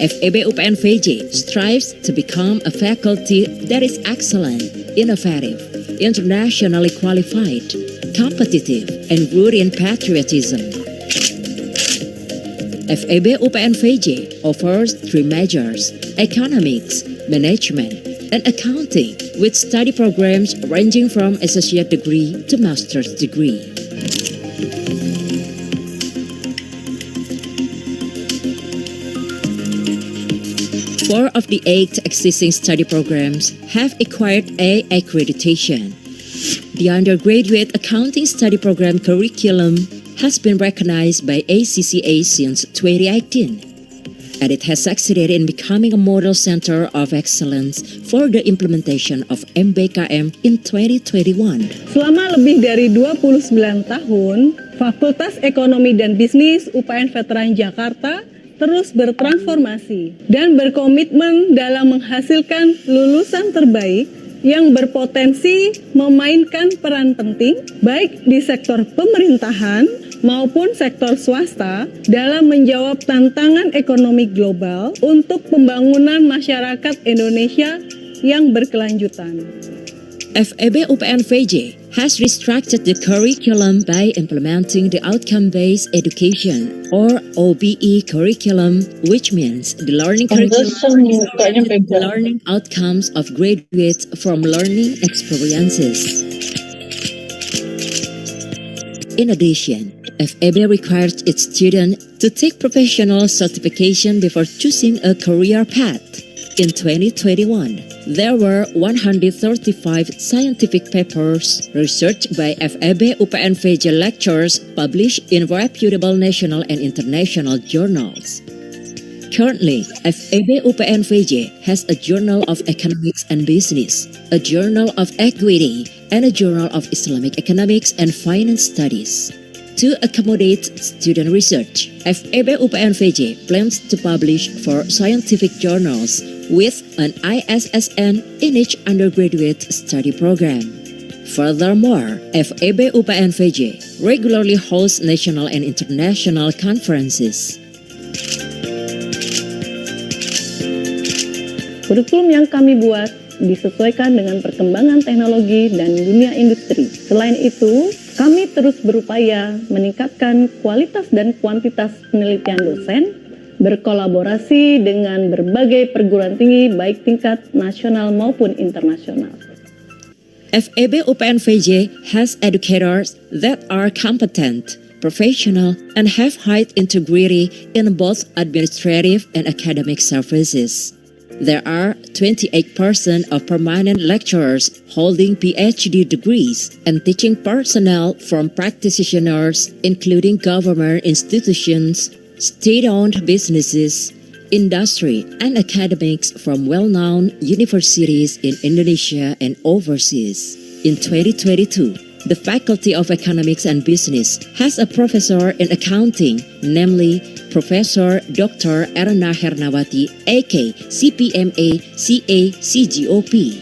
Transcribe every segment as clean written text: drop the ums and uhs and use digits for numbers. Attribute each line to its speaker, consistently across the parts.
Speaker 1: FEB UPN VJ strives to become a faculty that is excellent, innovative, internationally qualified, competitive, and rooted in patriotism. FEB UPN VJ offers 3 majors: economics, management, and accounting, with study programs ranging from associate degree to master's degree. Four of the 8 existing study programs have acquired A accreditation. The undergraduate accounting study program curriculum has been recognized by ACCA since 2018, and it has succeeded in becoming a model center of excellence for the implementation of MBKM in 2021.
Speaker 2: Selama lebih dari 29 tahun, Fakultas Ekonomi dan Bisnis UPN Veteran Jakarta terus bertransformasi dan berkomitmen dalam menghasilkan lulusan terbaik yang berpotensi memainkan peran penting baik di sektor pemerintahan maupun sektor swasta dalam menjawab tantangan ekonomi global untuk pembangunan masyarakat Indonesia yang berkelanjutan.
Speaker 1: FEB UPN VJ has restructured the curriculum by implementing the outcome-based education or OBE curriculum, which means the learning curriculum the learning outcomes of graduates from learning experiences. In addition, FEB requires its students to take professional certification before choosing a career path. In 2021, there were 135 scientific papers researched by FEB UPN VJ lecturers published in reputable national and international journals. Currently, FEB UPN VJ has a Journal of Economics and Business, a Journal of Equity, and a Journal of Islamic Economics and Finance Studies. To accommodate student research, FEB UPN VJ plans to publish 4 scientific journals with an ISSN in each undergraduate study program. Furthermore, FEB UPN VJ regularly hosts national and international conferences.
Speaker 2: Kurikulum yang kami buat disesuaikan dengan perkembangan teknologi dan dunia industri. Selain itu, kami terus berupaya meningkatkan kualitas dan kuantitas penelitian dosen, berkolaborasi dengan berbagai perguruan tinggi baik tingkat nasional maupun internasional.
Speaker 1: FEB UPN VJ has educators that are competent, professional, and have high integrity in both administrative and academic services. There are 28% of permanent lecturers holding PhD degrees and teaching personnel from practitioners, including government institutions, state-owned businesses, industry, and academics from well-known universities in Indonesia and overseas. In 2022, the Faculty of Economics and Business has a professor in accounting, namely Professor Dr. Erna Hernawati, AK CPMA CA CGOP.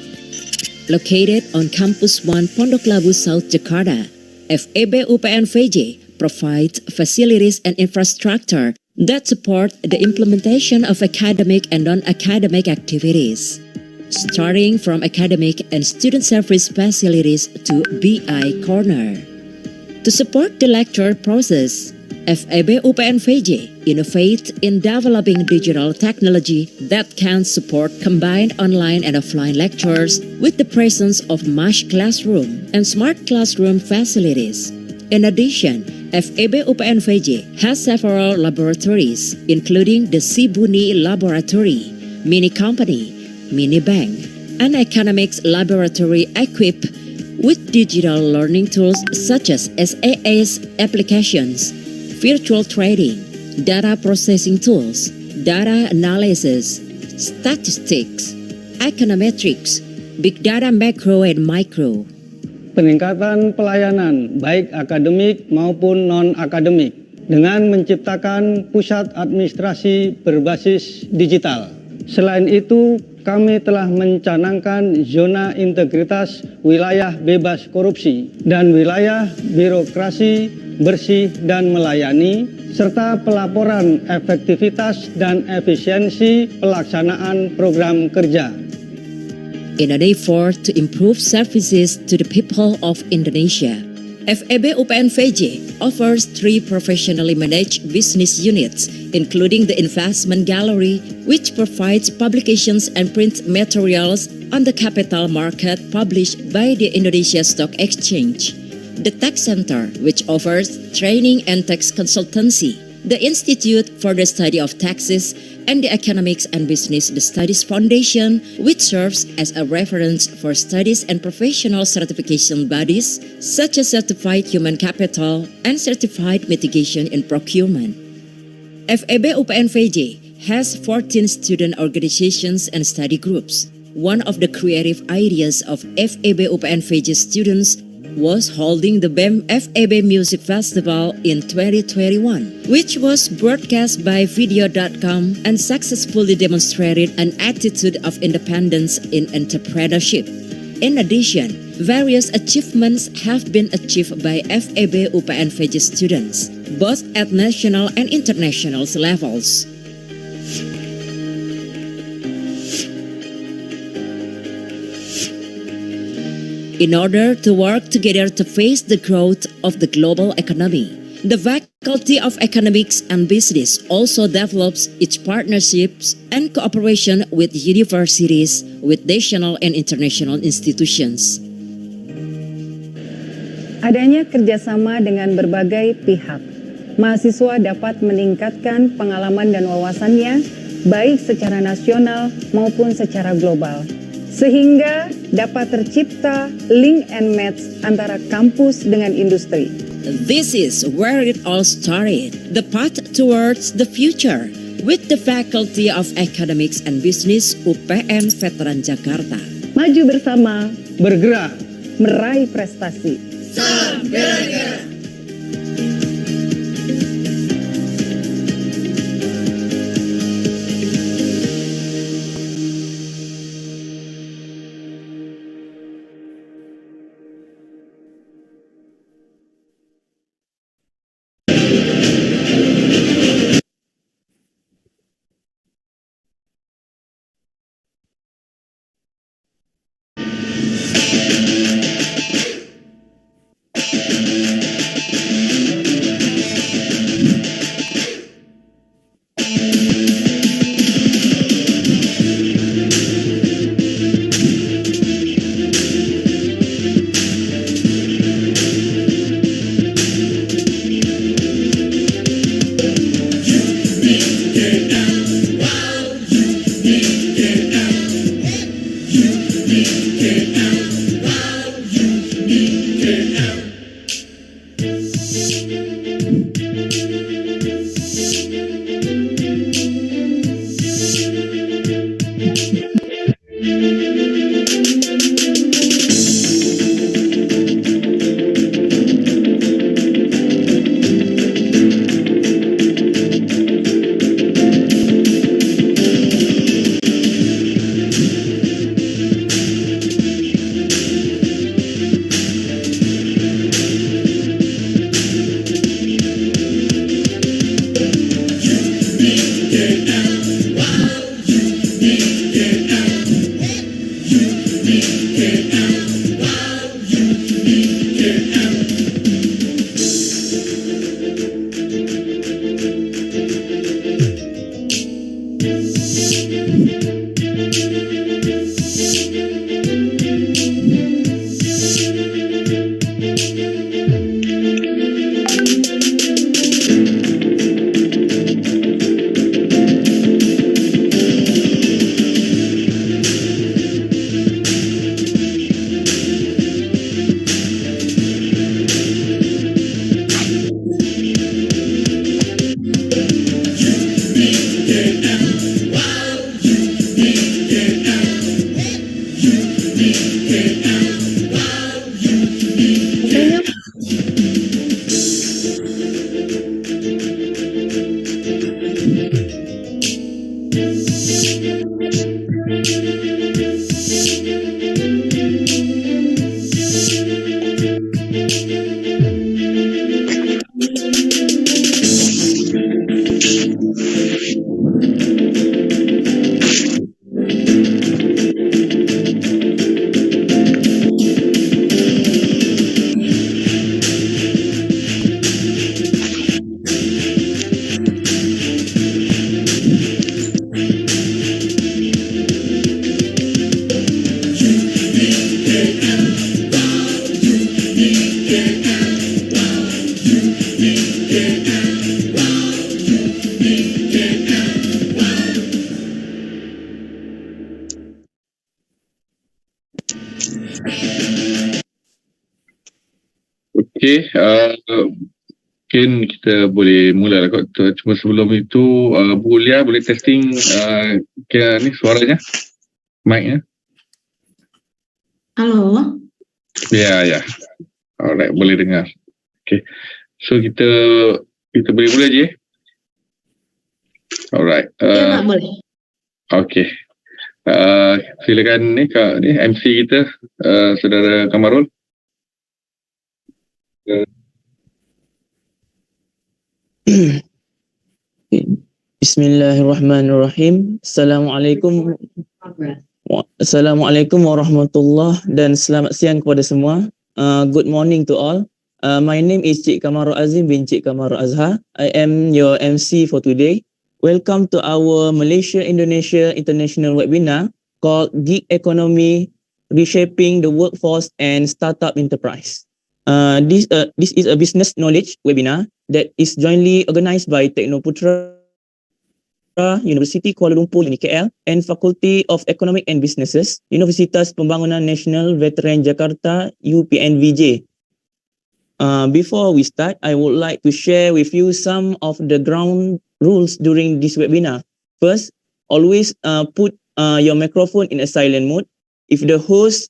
Speaker 1: Located on Campus 1 Pondok Labu, South Jakarta, FEB UPN VJ provides facilities and infrastructure that support the implementation of academic and non-academic activities, starting from academic and student service facilities to BI Corner. To support the lecture process, FEB UPN VJ innovates in developing digital technology that can support combined online and offline lectures with the presence of Mesh Classroom and Smart Classroom facilities. In addition, FEB UPN VJ has several laboratories, including the Sibuni Laboratory, Mini Company, Mini Bank, and Economics Laboratory equipped with digital learning tools such as SAS applications, virtual trading, data processing tools, data analysis, statistics, econometrics, big data macro and micro.
Speaker 3: Peningkatan pelayanan baik akademik maupun non-akademik dengan menciptakan pusat administrasi berbasis digital. Selain itu, kami telah mencanangkan zona integritas wilayah bebas korupsi dan wilayah birokrasi bersih dan melayani, serta pelaporan efektivitas dan efisiensi pelaksanaan program kerja.
Speaker 1: In an effort to improve services to the people of Indonesia, FEB UPN VJ offers 3 professionally managed business units, including the Investment Gallery, which provides publications and print materials on the capital market published by the Indonesia Stock Exchange, the Tax Center, which offers training and tax consultancy, the Institute for the Study of Taxes, and the Economics and Business Studies Foundation, which serves as a reference for studies and professional certification bodies such as Certified Human Capital and Certified Mitigation in Procurement. FEB UPN VJ has 14 student organizations and study groups. One of the creative ideas of FEB UPN VJ students was holding the BEM FEB Music Festival in 2021, which was broadcast by video.com and successfully demonstrated an attitude of independence in entrepreneurship. In addition, various achievements have been achieved by FEB UPN VJ students, both at national and international levels. In order to work together to face the growth of the global economy, the Faculty of Economics and Business also develops its partnerships and cooperation with universities, with national and international institutions.
Speaker 2: Adanya kerjasama dengan berbagai pihak, mahasiswa dapat meningkatkan pengalaman dan wawasannya, baik secara nasional maupun secara global, sehingga dapat tercipta link and match antara kampus dengan industri.
Speaker 1: This is where it all started, the path towards the future, with the Faculty of Economics and Business UPN Veteran Jakarta.
Speaker 2: Maju bersama,
Speaker 3: Bergerak,
Speaker 2: meraih prestasi.
Speaker 4: Salam bela-bela.
Speaker 5: Okay, mungkin kita boleh mula lah kot. Cuma sebelum itu, Bu Lia boleh testing ni suaranya, mic-nya.
Speaker 6: Halo.
Speaker 5: Ya. Alright, boleh dengar. Okay, so kita boleh mula je. Alright.
Speaker 6: Ya, Pak, boleh.
Speaker 5: Okay. Silakan ni MC kita, Saudara Kamarul.
Speaker 7: Bismillahirrahmanirrahim. Assalamualaikum warahmatullahi dan selamat siang kepada semua. Good morning to all. My name is Cik Kamarul Azim bin Cik Kamarul Azhar. I am your MC for today. Welcome to our Malaysia-Indonesia International webinar called GiG Economy, Reshaping the Workforce and Startup Enterprise. This is a business knowledge webinar that is jointly organized by Teknoputra University Kuala Lumpur UniKL and Faculty of Economic and Businesses, Universitas Pembangunan Nasional Veteran Jakarta UPNVJ. Before we start, I would like to share with you some of the ground rules during this webinar. First, always put your microphone in a silent mode. If the host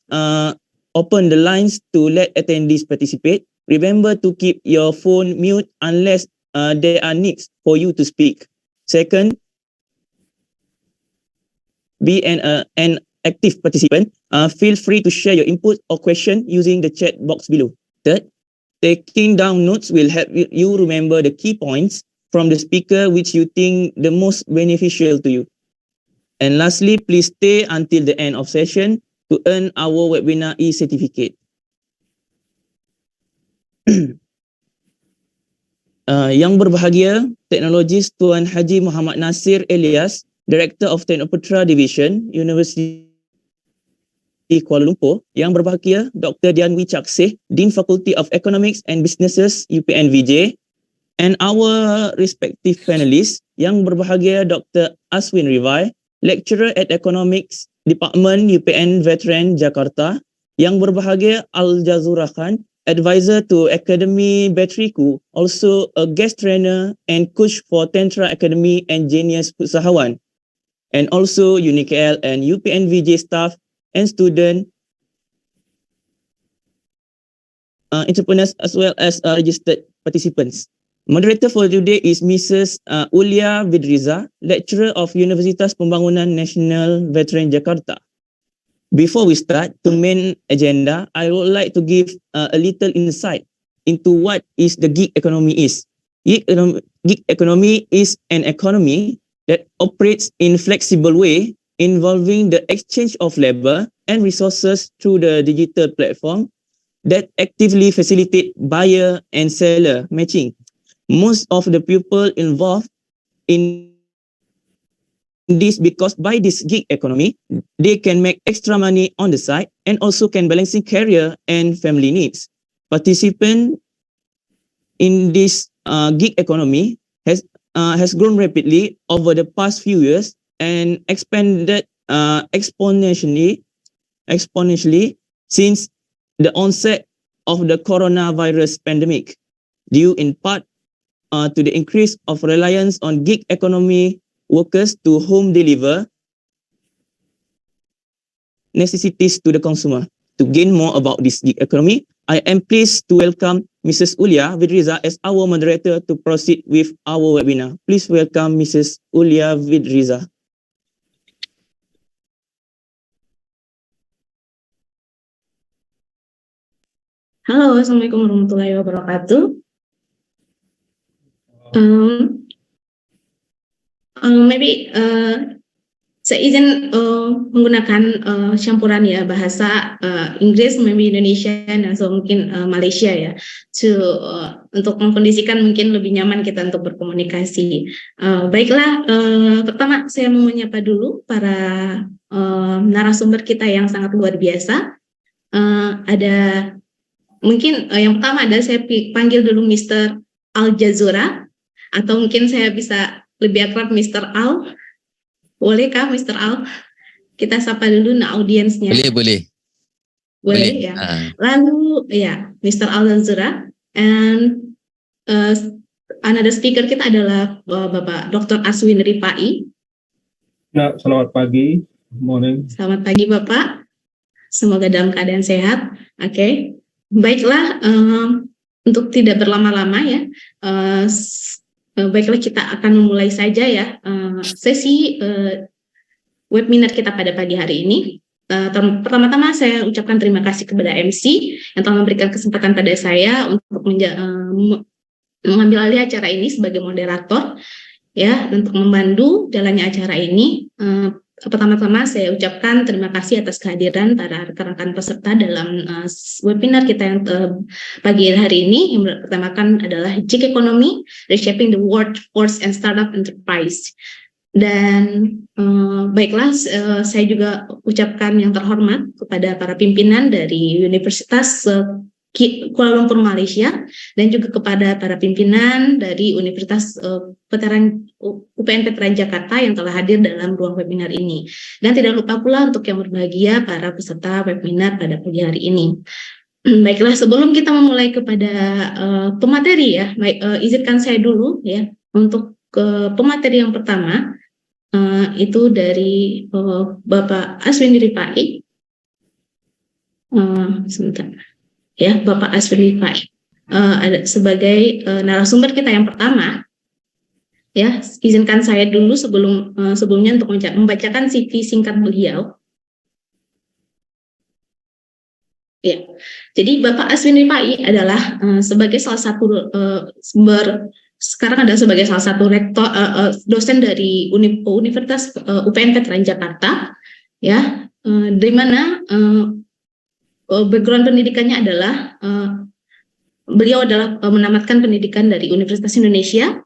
Speaker 7: open the lines to let attendees participate, remember to keep your phone mute unless there are needs for you to speak. Second, be an active participant. Feel free to share your input or question using the chat box below. Third, taking down notes will help you remember the key points from the speaker which you think the most beneficial to you. And lastly, please stay until the end of session to earn our webinar e-certificate. Yang berbahagia, Teknologis Tuan Haji Muhammad Nasir Elias, Director of Teknoputra Division, University Kuala Lumpur. Yang berbahagia, Dr. Dian Wicaksih, Dean Faculty of Economics and Businesses, UPNVJ. And our respective panelists, yang berbahagia, Dr. Aswin Rivai, Lecturer at Economics Department, UPN Veteran Jakarta. Yang berbahagia, Al-Jazura Khan, Advisor to Academy Bateriku, also a guest trainer and coach for Tentra Academy and Genius Usahawan. And also UniKL and UPNVJ staff and student, entrepreneurs as well as registered participants. Moderator for today is Mrs. Ulia Vidriza, Lecturer of Universitas Pembangunan Nasional Veteran Jakarta. Before we start the main agenda, I would like to give a little insight into what is the gig economy is. Gig economy is an economy that operates in flexible way involving the exchange of labor and resources through the digital platform that actively facilitate buyer and seller matching. Most of the people involved in this because by this gig economy, they can make extra money on the side and also can balancing career and family needs. Participant in this gig economy has grown rapidly over the past few years and expanded exponentially since the onset of the coronavirus pandemic, due in part to the increase of reliance on gig economy workers to home deliver necessities to the consumer. To gain more about this gig economy, I am pleased to welcome Mrs. Ulia Vidriza as our moderator to proceed with our webinar. Please welcome Mrs. Ulia Vidriza.
Speaker 6: Halo, Assalamualaikum warahmatullahi wabarakatuh. Maybe saya izin menggunakan campuran ya bahasa Inggris, maybe Indonesian atau mungkin Malaysia ya, untuk mengkondisikan mungkin lebih nyaman kita untuk berkomunikasi. Baiklah, pertama saya mau menyapa dulu para narasumber kita yang sangat luar biasa. Ada mungkin yang pertama adalah saya panggil dulu Mr. Al-Jazura, atau mungkin saya bisa lebih akrab Mr. Al. Bolehkah Mr. Al? Kita sapa dulu audiensnya.
Speaker 8: Boleh.
Speaker 6: Boleh ya. Lalu ya Mr. Al-Jazura, And another speaker kita adalah Bapak Dr. Aswin Rifai.
Speaker 3: Ya, selamat pagi. Good morning.
Speaker 6: Selamat pagi Bapak. Semoga dalam keadaan sehat. Oke. Baiklah, untuk tidak berlama-lama ya. Baiklah, kita akan memulai saja ya sesi webinar kita pada pagi hari ini. Pertama-tama saya ucapkan terima kasih kepada MC yang telah memberikan kesempatan pada saya untuk mengambil alih acara ini sebagai moderator ya, untuk membantu jalannya acara ini. Pertama-tama saya ucapkan terima kasih atas kehadiran para rekan-rekan peserta dalam webinar kita yang pagi hari ini. Yang pertama kan adalah GiG Economy, Reshaping the Workforce and Startup Enterprise. Dan baiklah, saya juga ucapkan yang terhormat kepada para pimpinan dari Universitas Kuala Lumpur Malaysia dan juga kepada para pimpinan dari Universitas UPN Veteran Jakarta yang telah hadir dalam ruang webinar ini. Dan tidak lupa pula untuk yang berbahagia para peserta webinar pada pagi hari ini. Baiklah, sebelum kita memulai kepada pemateri ya, izinkan saya dulu ya untuk pemateri yang pertama. Itu dari Bapak Aswin Rifai. Sebentar ya, Bapak Aswin Rifai ada sebagai narasumber kita yang pertama ya. Izinkan saya dulu sebelumnya untuk membacakan CV singkat beliau ya. Jadi Bapak Aswin Rifai adalah sebagai salah satu sekarang ada sebagai salah satu rektor dosen dari Universitas UPN Veteran Jakarta ya, dari mana background pendidikannya adalah beliau adalah menamatkan pendidikan dari Universitas Indonesia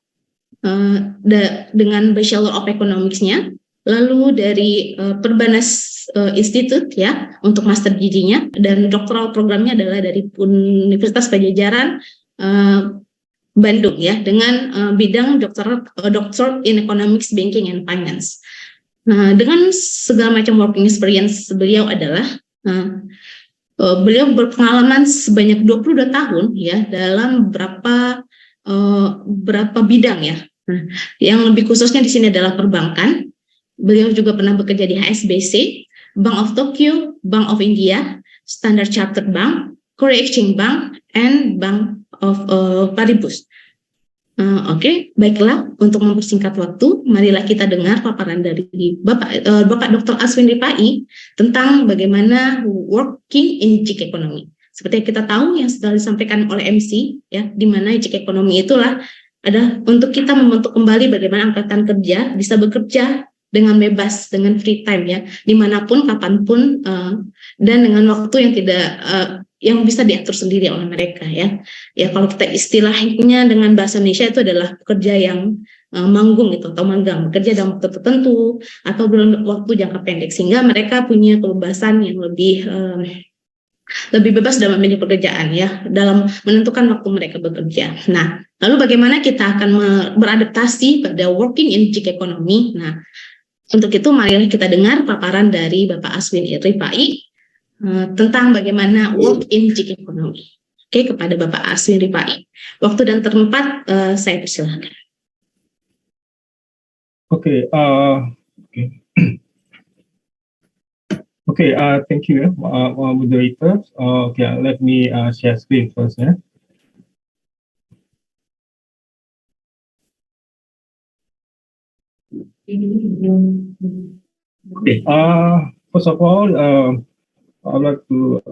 Speaker 6: dengan Bachelor of Economics-nya, lalu dari Perbanas Institute ya untuk master GiG-nya, dan doktoral programnya adalah dari Universitas Pajajaran Bandung ya, dengan bidang Doctor in Economics, Banking and Finance. Nah, dengan segala macam working experience beliau adalah beliau berpengalaman sebanyak 22 tahun ya dalam berapa bidang ya. Nah, yang lebih khususnya di sini adalah perbankan. Beliau juga pernah bekerja di HSBC, Bank of Tokyo, Bank of India, Standard Chartered Bank, Korea Exchange Bank, and Bank of Paribus. Oke, baiklah, untuk mempersingkat waktu, marilah kita dengar paparan dari Bapak Dr. Aswin Rifai tentang bagaimana working in GiG economy. Seperti yang kita tahu yang sudah disampaikan oleh MC ya, di mana GiG economy itulah ada untuk kita membentuk kembali bagaimana angkatan kerja bisa bekerja dengan bebas, dengan free time ya, dimanapun, kapanpun, dan dengan waktu yang tidak yang bisa diatur sendiri oleh mereka ya. Ya kalau kita istilahnya dengan bahasa Indonesia itu adalah pekerja yang manggung gitu atau magang, bekerja dalam waktu tertentu atau dalam waktu jangka pendek, sehingga mereka punya kebebasan yang lebih bebas dalam memilih pekerjaan ya, dalam menentukan waktu mereka bekerja. Nah, lalu bagaimana kita akan beradaptasi pada working in GiG economy? Nah, untuk itu marilah kita dengar paparan dari Bapak Aswin Rifai tentang bagaimana work in GiG economy. Oke, kepada Bapak Aswin Rifai. Waktu dan tempat saya persilakan.
Speaker 3: Okay, thank you, moderator. Let me share screen first. Yeah. Okay. First of all, I'd like to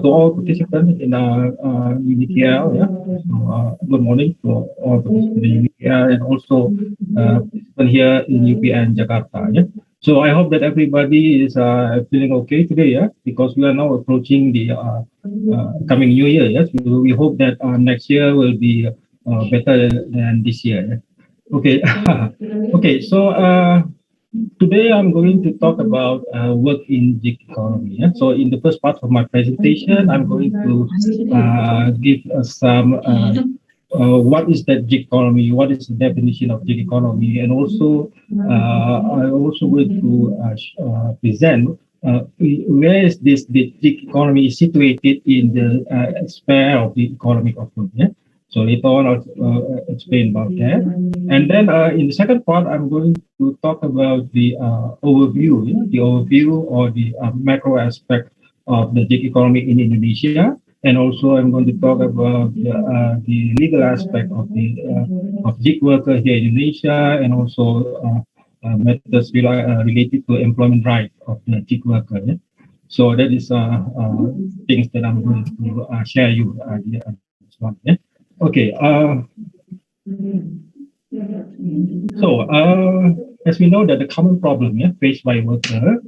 Speaker 3: to all participants in UDKL. Yeah. So, good morning to all participants in UDKL and also participants here in UPN Jakarta. Yeah. So I hope that everybody is feeling okay today. Yeah, because we are now approaching the coming new year. Yes, we hope that next year will be better than this year. Yeah? Okay. Okay. So today I'm going to talk about work in GiG economy. Yeah? So in the first part of my presentation, I'm going to give some what is that GiG economy, what is the definition of GiG economy, and also I also going to present where is the gig economy is situated in the sphere of the economic of work. Yeah? So later on, I'll explain about that. And then in the second part, I'm going to talk about the overview, the overview or the macro aspect of the gig economy in Indonesia. And also, I'm going to talk about the legal aspect of the of gig worker here in Indonesia, and also matters related to employment right of the gig worker. Yeah? So that is things that I'm going to share you this one. Yeah? Okay. As we know that the common problem faced by worker,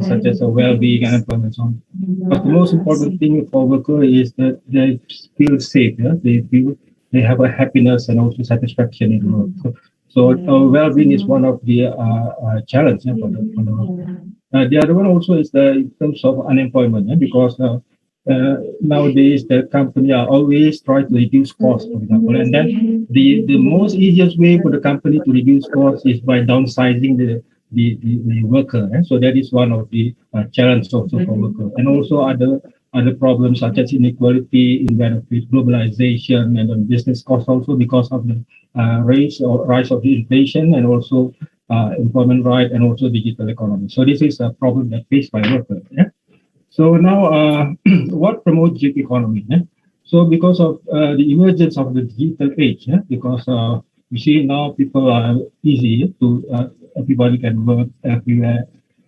Speaker 3: such as well-being and employment, so on. But the most important thing for worker is that they feel safe. Yeah? They feel they have a happiness and also satisfaction in work. So well-being is one of the challenges for the worker. The other one also is in terms of unemployment, because nowadays the company are always trying to reduce costs, for example, and then the most easiest way for the company to reduce costs is by downsizing the worker. So that is one of the challenges also for worker, and also other problems such as inequality in benefits, globalization, and then business costs also because of the rise of the inflation, and also employment right, and also digital economy. So this is a problem that faced by workers. Yeah? So now, what promotes gig economy? Yeah? So because of the emergence of the digital age, because you see now people are easy to, everybody can work everywhere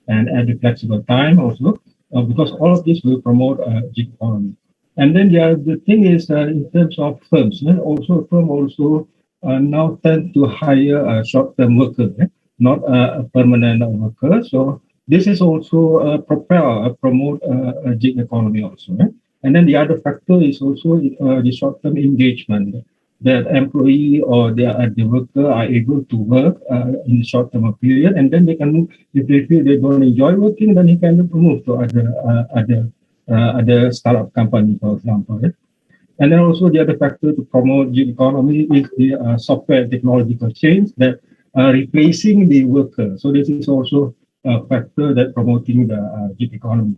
Speaker 3: and at a flexible time also, because all of this will promote gig economy. And then the thing is in terms of firms, also firm also now tend to hire short-term workers, not a permanent worker. So this is also promote a gig economy also. And then the other factor is also the short-term engagement, that employee or the worker are able to work in the short-term period, and then they can move. If they feel they don't enjoy working, then they can move to other startup company, for example. And then also the other factor to promote gig economy is the software technological change that are replacing the worker. So this is also a factor that promoting the gig economy.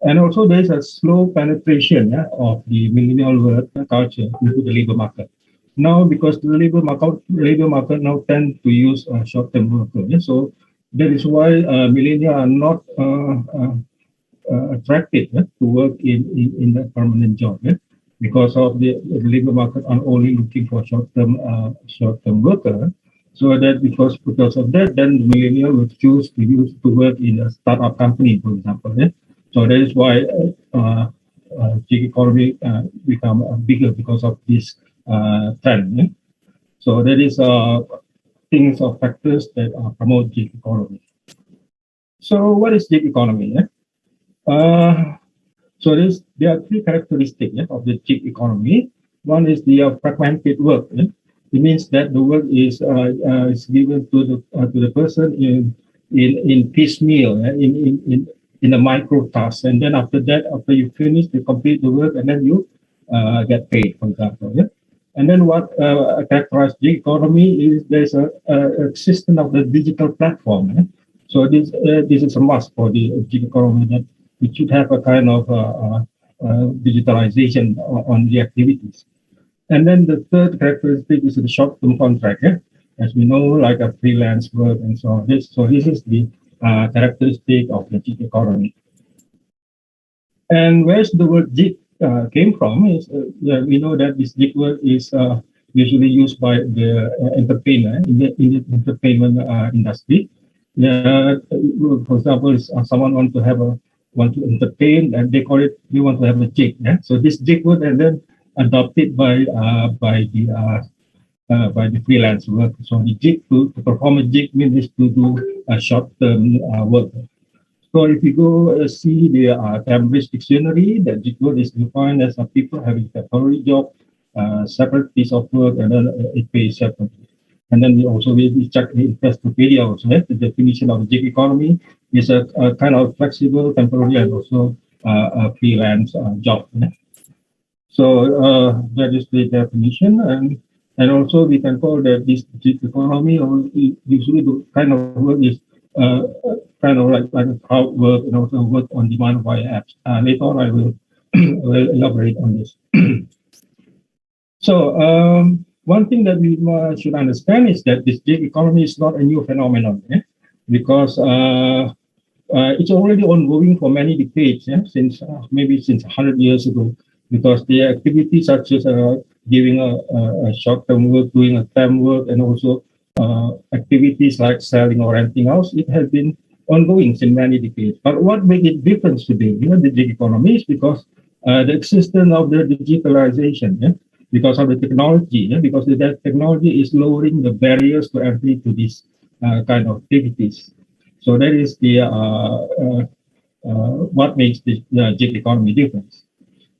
Speaker 3: And also there is a slow penetration of the millennial work culture into the labor market. Now, because the labor market now tend to use short-term workers, so that is why millennials are not attracted to work in a permanent job, because of the labor market are only looking for short-term worker. So that because of that, then the millennial will choose to work in a startup company, for example. So that is why gig economy become bigger because of this trend. So that is things or factors that promote gig economy. So what is gig economy? So there are three characteristics of the gig economy. One is the fragmented work. It means that the work is given to the person in piecemeal, in a micro task, and then after that, after you finish, you complete the work, and then you get paid, for example. And then what characterizes gig economy is there's a system of the digital platform. So this is a must for the gig economy, that we should have a kind of digitalization on the activities. And then the third characteristic is the short-term contract. As we know, like a freelance work and so on. So this is the characteristic of the gig economy. And where's the word gig came from is we know that this gig word is usually used by the entertainer in the entertainment industry. For example, someone want to entertain, and they want to have a gig. So this gig word and then adopted by the freelance work. So the gig to perform a gig means to do a short-term work. So if you go see the Cambridge dictionary, the gig word is defined as people having a temporary job, separate piece of work, and then it pays separately. And then we check the Investopedia also. The definition of the gig economy is a kind of flexible, temporary, and also a freelance job. So that is the definition, and also we can call that this gig economy, or usually the kind of work is kind of like crowd work and also work on demand via apps. Later on, I will, will elaborate on this. So one thing that we should understand is that this gig economy is not a new phenomenon, because it's already ongoing for many decades, since maybe since 100 years ago, because the activities such as giving a short-term work, doing a temp work, and also activities like selling or renting house, it has been ongoing since many decades. But what makes it different today, the gig economy, is because the existence of the digitalization, because of the technology, because that technology is lowering the barriers to entry to these kind of activities. So that is the what makes the gig economy different.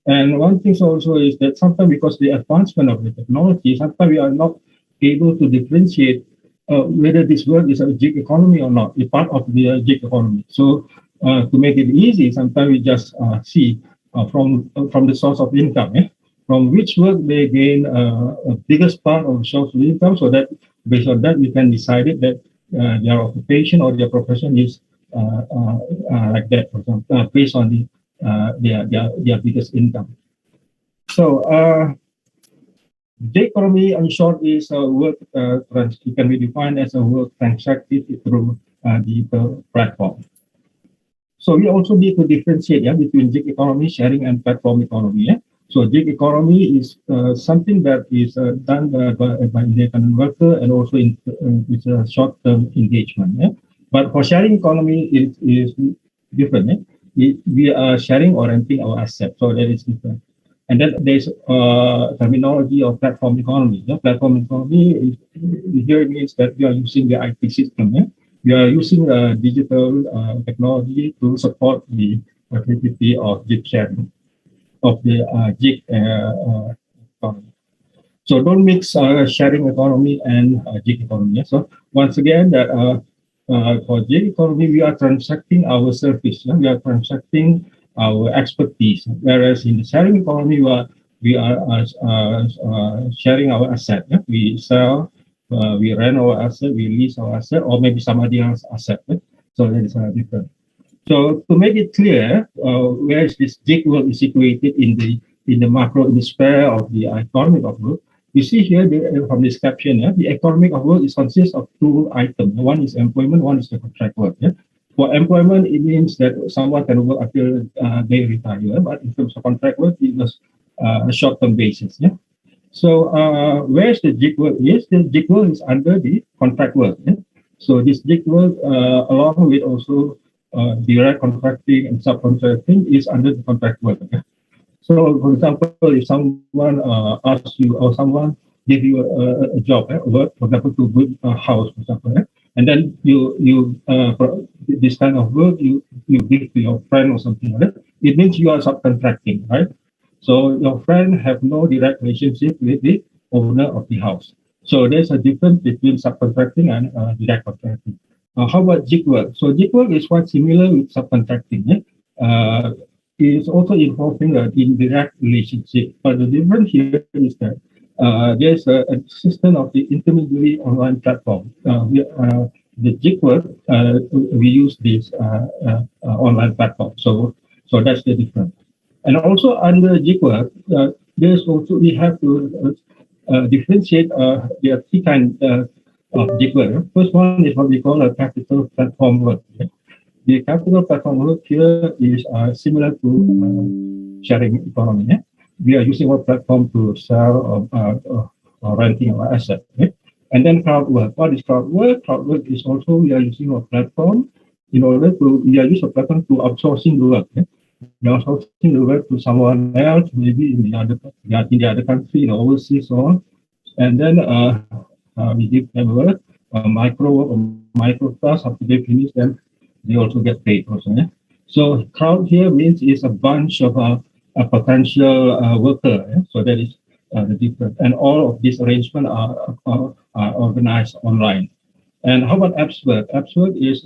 Speaker 3: And one thing also is that sometimes because the advancement of the technology, sometimes we are not able to differentiate whether this work is a gig economy or not, a part of the gig economy. So to make it easy, sometimes we just see from the source of income, from which work they gain a biggest part of the source of income, so that based on that we can decide that their occupation or their profession is like that, for example, based on the their biggest income. So gig economy, in short, is a work it can be defined as a work transacted through digital platform. So we also need to differentiate between gig economy, sharing, and platform economy. So gig economy is something that is done by independent worker, and also it's a short-term engagement. But for sharing economy, it is different. We are sharing or renting our assets, so that is different. And then there's terminology of platform economy. Platform economy here means that we are using the IT system. We are using digital technology to support the activity of gig sharing, of the gig economy. So don't mix sharing economy and gig economy. So once again, that for gig economy, we are transacting our service. We are transacting our expertise. Whereas in the sharing economy, we are sharing our asset. We sell, we rent our asset, we lease our asset, or maybe somebody else's asset. So that is different. So to make it clear, where is this gig work is situated in the macro, in the sphere of the economic of work, you see here from this caption, the economic of work consists of two items. One is employment, one is the contract work. For employment, it means that someone can work until they retire, but in terms of contract work, it was a short-term basis. So where's the gig work is? The gig work is under the contract work. So this gig work, along with also direct contracting and subcontracting, is under the contract work. So, for example, if someone asks you, or someone give you a job, work, for example, to build a house, for example, and then you for this kind of work you give to your friend or something like that, it means you are subcontracting, right? So your friend have no direct relationship with the owner of the house. So there's a difference between subcontracting and direct contracting. How about gig work? So gig work is quite similar with subcontracting. It is also involving an indirect relationship, but the difference here is that there's a system of the intermediary online platform. The gig work, we use this online platform. So that's the difference. And also under gig work, there's also, we have to differentiate there are three kinds of gig work. First one is what we call a capital platform work. The capital platform work here is similar to sharing economy. We are using our platform to sell or renting our asset. And then crowd work. What is crowd work? Crowd work is also we are using our platform in order to, we are using a platform to outsourcing the work. We are outsourcing the work to someone else, maybe in the other country, overseas, so on. And then we give them work, micro work or micro task. After they finish, then they also get paid also. So crowd here means it's a bunch of a potential worker. So that is the difference. And all of these arrangements are organized online. And how about apps work? Apps work is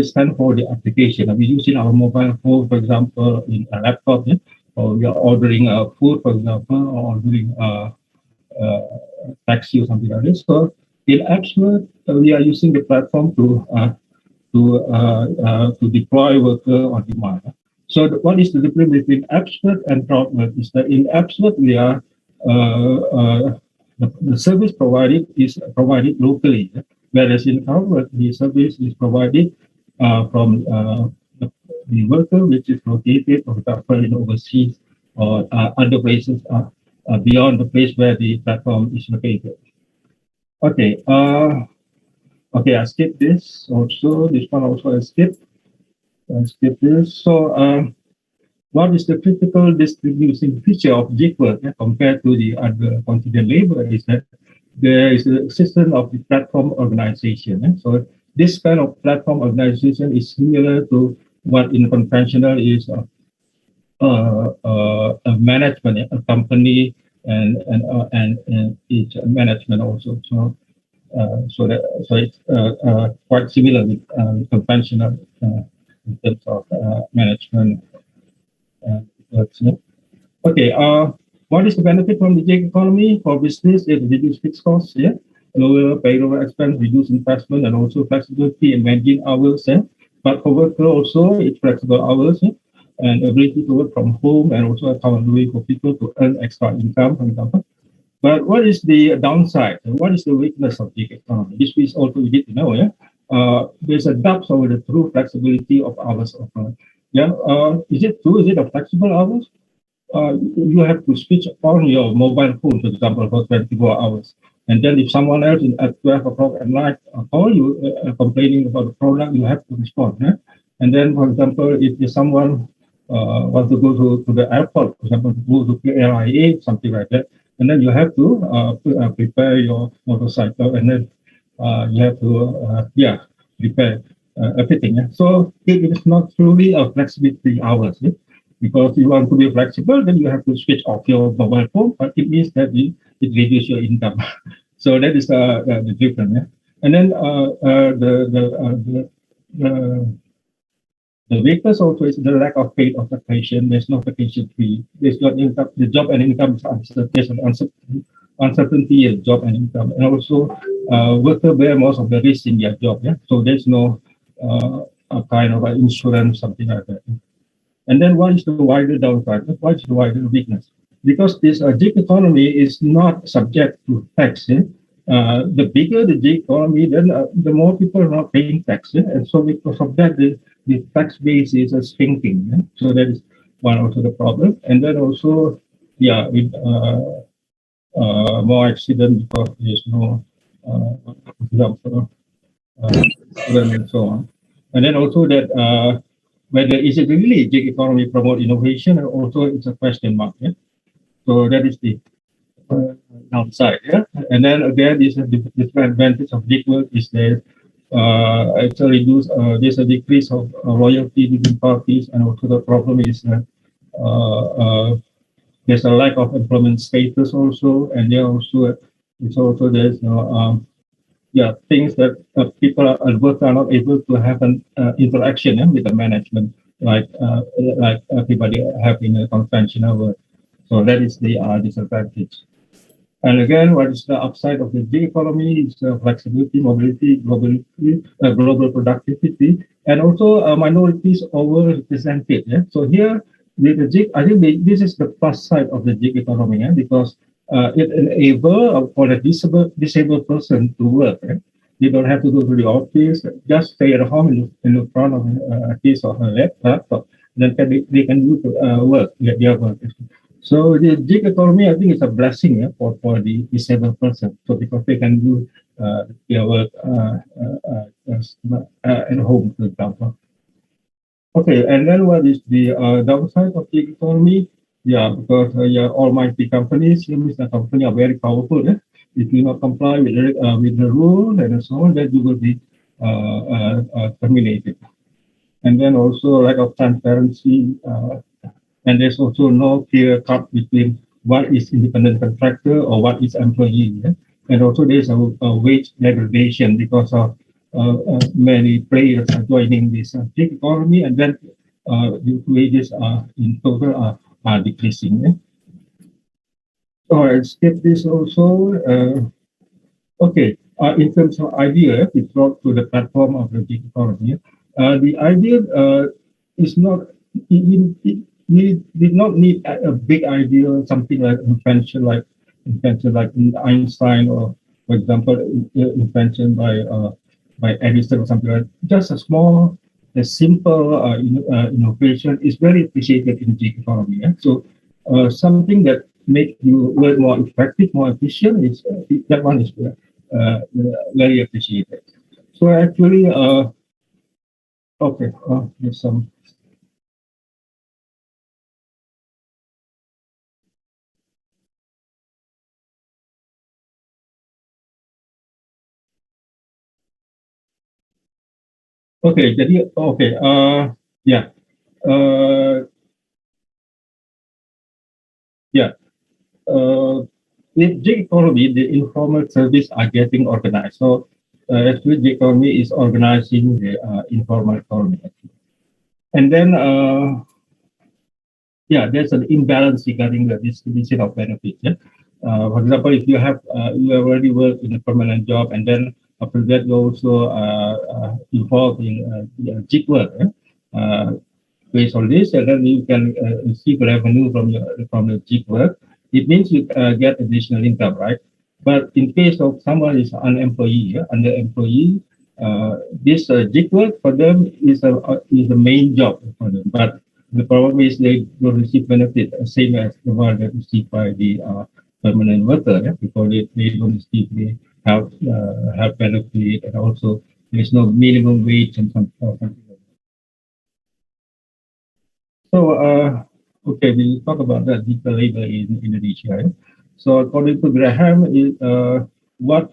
Speaker 3: stand for the application. We use in our mobile phone, for example, in a laptop, or we are ordering food, for example, or ordering taxi or something like this. So in apps work, we are using the platform to to deploy worker on demand. So what is the difference between absolute and crowd work is that in absolute we are the service provided is provided locally, whereas in crowd work the service is provided from the worker which is located, for example, in overseas or other places beyond the place where the platform is located. Okay. Okay, I skip this also. This one also I skip. I skip this. So, what is the critical distribution feature of gig work compared to the other contingent labor is that there is a system of the platform organization. So, this kind of platform organization is similar to what in conventional is a management, a company, and its management also. So it's quite similar with conventional in terms of management. Okay. What is the benefit from the gig economy for business? It reduces fixed costs, lower payroll expense, reduce investment, and also flexibility in managing hours. But for worker also, it's flexible hours and ability to work from home, and also accountability for people to earn extra income, for example. But what is the downside? What is the weakness of gig economy? This is also we need to know. There's a doubt over the true flexibility of hours offered. Is it true? Is it a flexible hours? You have to switch on your mobile phone, for example, for 24 hours. And then if someone else at 12 o'clock at night call you complaining about the product, you have to respond. And then, for example, if someone wants to go to the airport, for example, to go to LIA, something like that, and then you have to prepare your motorcycle, and then you have to prepare everything. So it is not truly a flexibility hours. Because you want to be flexible, then you have to switch off your mobile phone, but it means that it reduces your income. So that is the difference. And then the weakness also is the lack of paid occupation. There's no vacation fee. There's not income. The job and income is uncertain. There's an uncertainty in job and income, and also worker bear most of the risk in their job. So there's no a kind of insurance, something like that. And then what is the wider downside? What is the wider weakness? Because this gig economy is not subject to tax. The bigger the gig economy, then the more people are not paying tax. And so because of that, the tax base is shrinking. So that is one also the problem. And then also, with more accident because there's no example, and so on. And then also that whether is it really gig economy promote innovation, and also it's a question mark. So that is the downside. And then again, this is the disadvantage of gig work is that actually there's a decrease of loyalty between parties, and also the problem is there's a lack of employment status also, and there also there's things that people at work are not able to have an interaction with the management like everybody have in a conventional work. So that is the disadvantage. And again, what is the upside of the gig economy is flexibility, mobility, global productivity, and also minorities overrepresented. So here, with the gig, I think this is the plus side of the gig economy, because it enables for a disabled person to work. They don't have to go to the office, just stay at home in the front of his or her laptop. Then they can do work, their work. So the gig economy, I think, is a blessing for the disabled person. So because they can do their work at home, for example. Okay, and then what is the downside of gig economy? Because almighty companies, the company are very powerful. If you not comply with the rule and so on, then you will be terminated. And then also lack of transparency, and there's also no clear cut between what is independent contractor or what is employee. And also there's a wage degradation because of many players are joining this gig economy, and then the wages are in total are decreasing. So I'll skip this also. Okay, in terms of idea, it's brought to the platform of the gig economy. The idea is not, it did not need a big idea, something like invention like Einstein, or for example, invention by Edison or something like that. Just a small, a simple innovation is very appreciated in gig economy. So something that make you work more effective, more efficient is that one is very appreciated. So actually, okay, there's some. Okay, jadi okay, yeah, uh, yeah. With gig economy, the informal service are getting organized. So actually, gig economy is organizing the informal economy. And then, yeah, there's an imbalance regarding the distribution of benefits. Yeah? For example, if you already work in a permanent job, and then after that you also involved in gig work. Based on this, and then you can receive revenue from the gig work. It means you get additional income, right? But in case of someone is underemployee, this gig work for them is the main job for them. But the problem is they don't receive benefit same as the one that received by the permanent worker, because they don't receive the health benefit, and also there's no minimum wage and something. So, okay, we talk about the digital labor in Indonesia. Right? So, according to Graham, what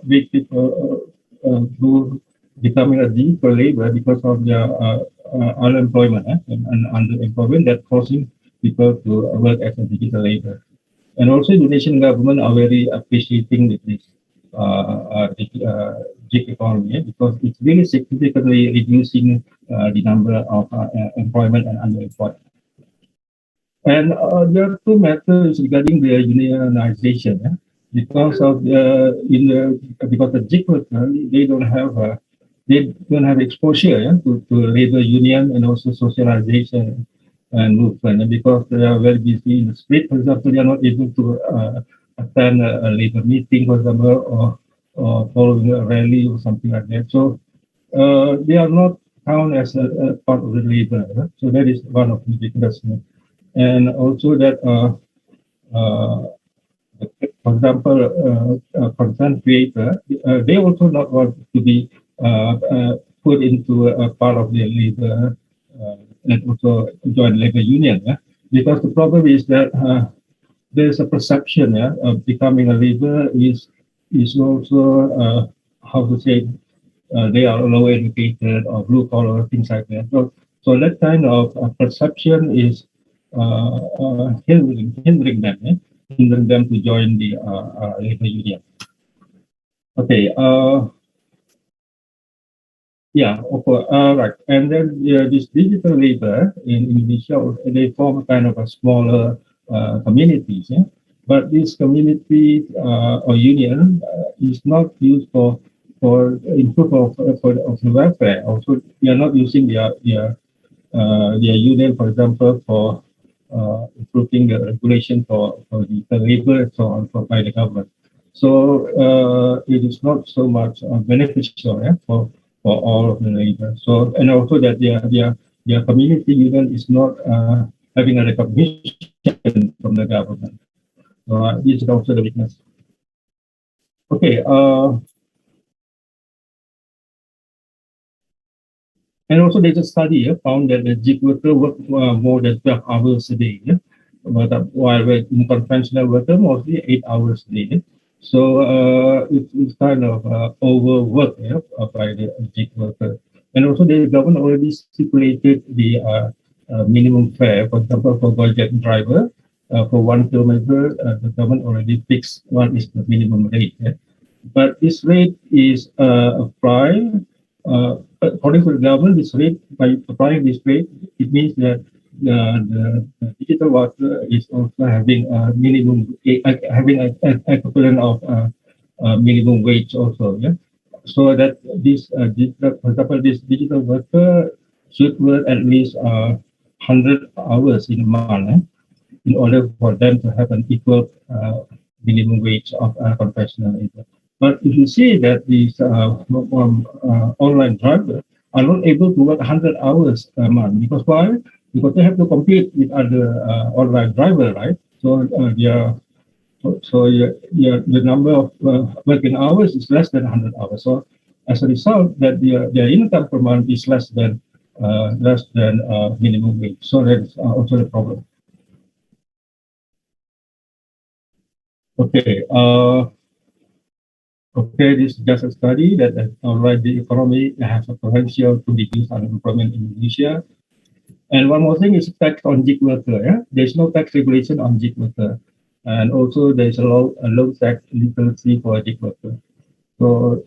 Speaker 3: makes people do becoming a digital labor because of their unemployment and underemployment that causing people to work as a digital labor. And also, Indonesian government are very appreciating this gig economy because it's really significantly reducing the number of employment and underemployment. And there are two matters regarding the unionization. Because of because the gig worker, they don't have exposure to labor union and also socialization and movement. And because they are very busy in the street, for example, they are not able to attend a labor meeting, for example, or following a rally or something like that. So they are not counted as a part of the labor. So that is one of the differences. And also that, for example, content creator, they also not want to be put into a part of the labor and also join labor union. Because the problem is that there's a perception of becoming a labor is also how to say they are low educated or blue collar, things like that. So that kind of perception is hindering them to join the labor union. Okay. Yeah. Okay. Right. And then this digital labor in Indonesia, they form a kind of a smaller communities. But this community or union is not used for improve of the welfare. Also, they are not using their union, for example, for improving the regulation for the labor and so on by the government. So it is not so much beneficial for all of the labor. So, and also that their community union is not having a recognition from the government. So this is also the weakness. Okay. And also there's a study found that the gig worker work more than 12 hours a day. But while in conventional worker, mostly 8 hours a day. So it's kind of overworked by the gig worker. And also the government already stipulated the minimum fare. For example, for Gojek driver, for 1 kilometer, the government already fixed what is the minimum rate. But this rate is applied according to the government. This rate, by applying this rate, it means that the digital worker is also having a minimum, having an equivalent of minimum wage also. Yeah. So that this, for example, this digital worker should work at least 100 hours in a month in order for them to have an equal minimum wage of professional labor. But if you see that these online drivers are not able to work 100 hours a month, because why? Because they have to compete with other online drivers, right? So the number of working hours is less than 100 hours. So as a result, that their income per month is less than minimum wage. So that's also the problem. Okay. Okay, this is just a study that already the economy has a potential to reduce unemployment in Indonesia. And one more thing is tax on gig worker. Yeah? There's no tax regulation on gig worker. And also there's a low tax literacy for a gig worker. So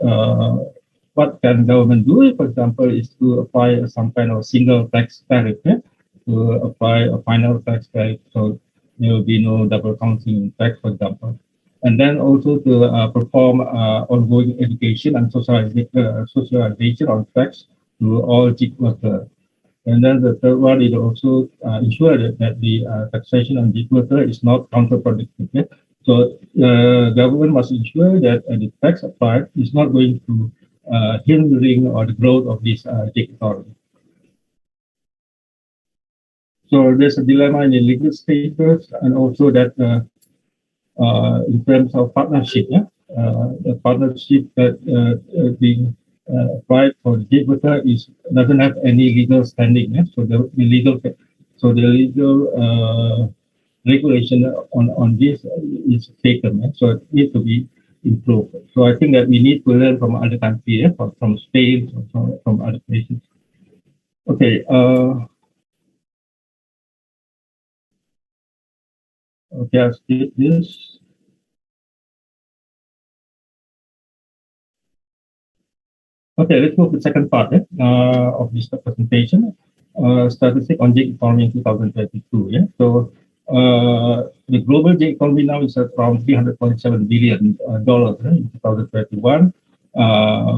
Speaker 3: what can government do, for example, is to apply some kind of single tax tariff, to apply a final tax tariff. So there will be no double counting tax, for example. And then also to perform ongoing education and socialization on tax to all gig workers. And then the third one is also ensure that the taxation on gig worker is not counterproductive. Yeah? So government must ensure that the tax applied is not going to hindering or the growth of this gig economy. So there's a dilemma in the legal status, and also that in terms of partnership, the partnership that being applied for the gig worker doesn't have any legal standing. So the legal regulation on this is taken. So it needs to be improved. So I think that we need to learn from other countries, from Spain, from other places. Okay. Okay, I'll skip this. Okay, let's move to the second part of this presentation. Statistic on gig economy in 2022. Yeah, so the global gig economy now is around $300.7 billion in 2021.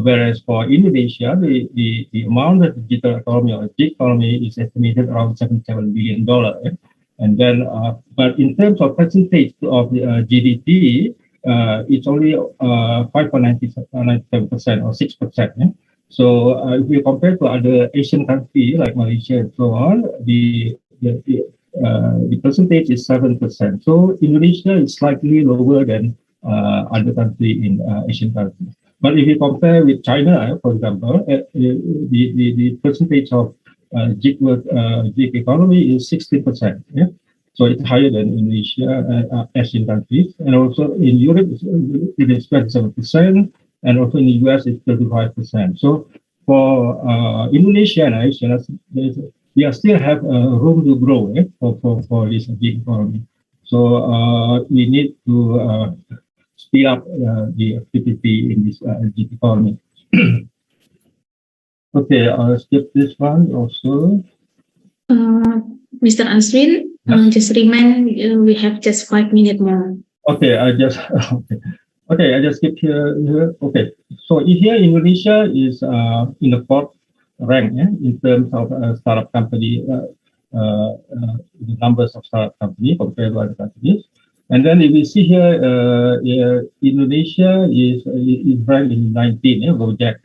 Speaker 3: Whereas for Indonesia, the amount of the digital economy or gig economy is estimated around $77 billion. And then, but in terms of percentage of the GDP, it's only 5.97% or 6%. Yeah? So if we compare to other Asian countries like Malaysia and so on, the percentage is 7%. So Indonesia is slightly lower than other countries in Asian countries. But if you compare with China, for example, the percentage of gig economy is 16%. Yeah? So it's higher than Indonesia, Asian countries. And also in Europe, it is 27%. And also in the US, it's 35%. So for Indonesia and Asia, we still have room to grow for this gig economy. So we need to speed up the activity in this gig economy. Okay, I'll skip this one also.
Speaker 6: Mr. Aswin, just remind we have just 5 minutes more.
Speaker 3: Okay, I just skip here. Okay, so here Indonesia is in the fourth rank in terms of startup company, the numbers of startup company compared to other countries. And then if we see here, Indonesia is ranked in 19, Gojek.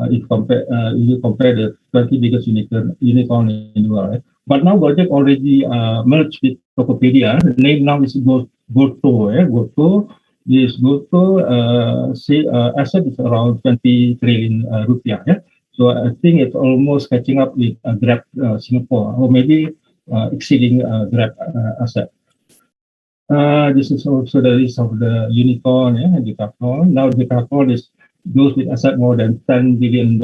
Speaker 3: If you compare the 20 biggest unicorn in the world. Right? But now Gojek already merged with Tokopedia. The name now is Goto. Goto. This Goto asset is around 20 trillion rupiah. Yeah? So I think it's almost catching up with Grab Singapore, or maybe exceeding Grab asset. This is also the list of the unicorn, Decathlon. Now Decathlon goes with asset more than $10 billion,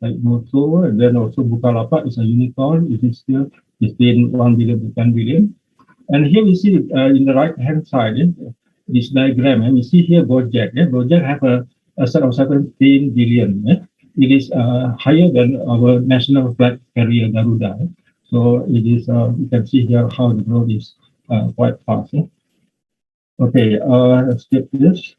Speaker 3: like Moto, and then also Bukalapak is a unicorn. It is still between 1 billion to 10 billion. And here we see in the right-hand side, this diagram, and we see here Gojek. Gojek have a asset of 17 billion. It is higher than our national flag carrier Garuda. So it is, you can see here how the growth is quite fast. Okay, let's skip this.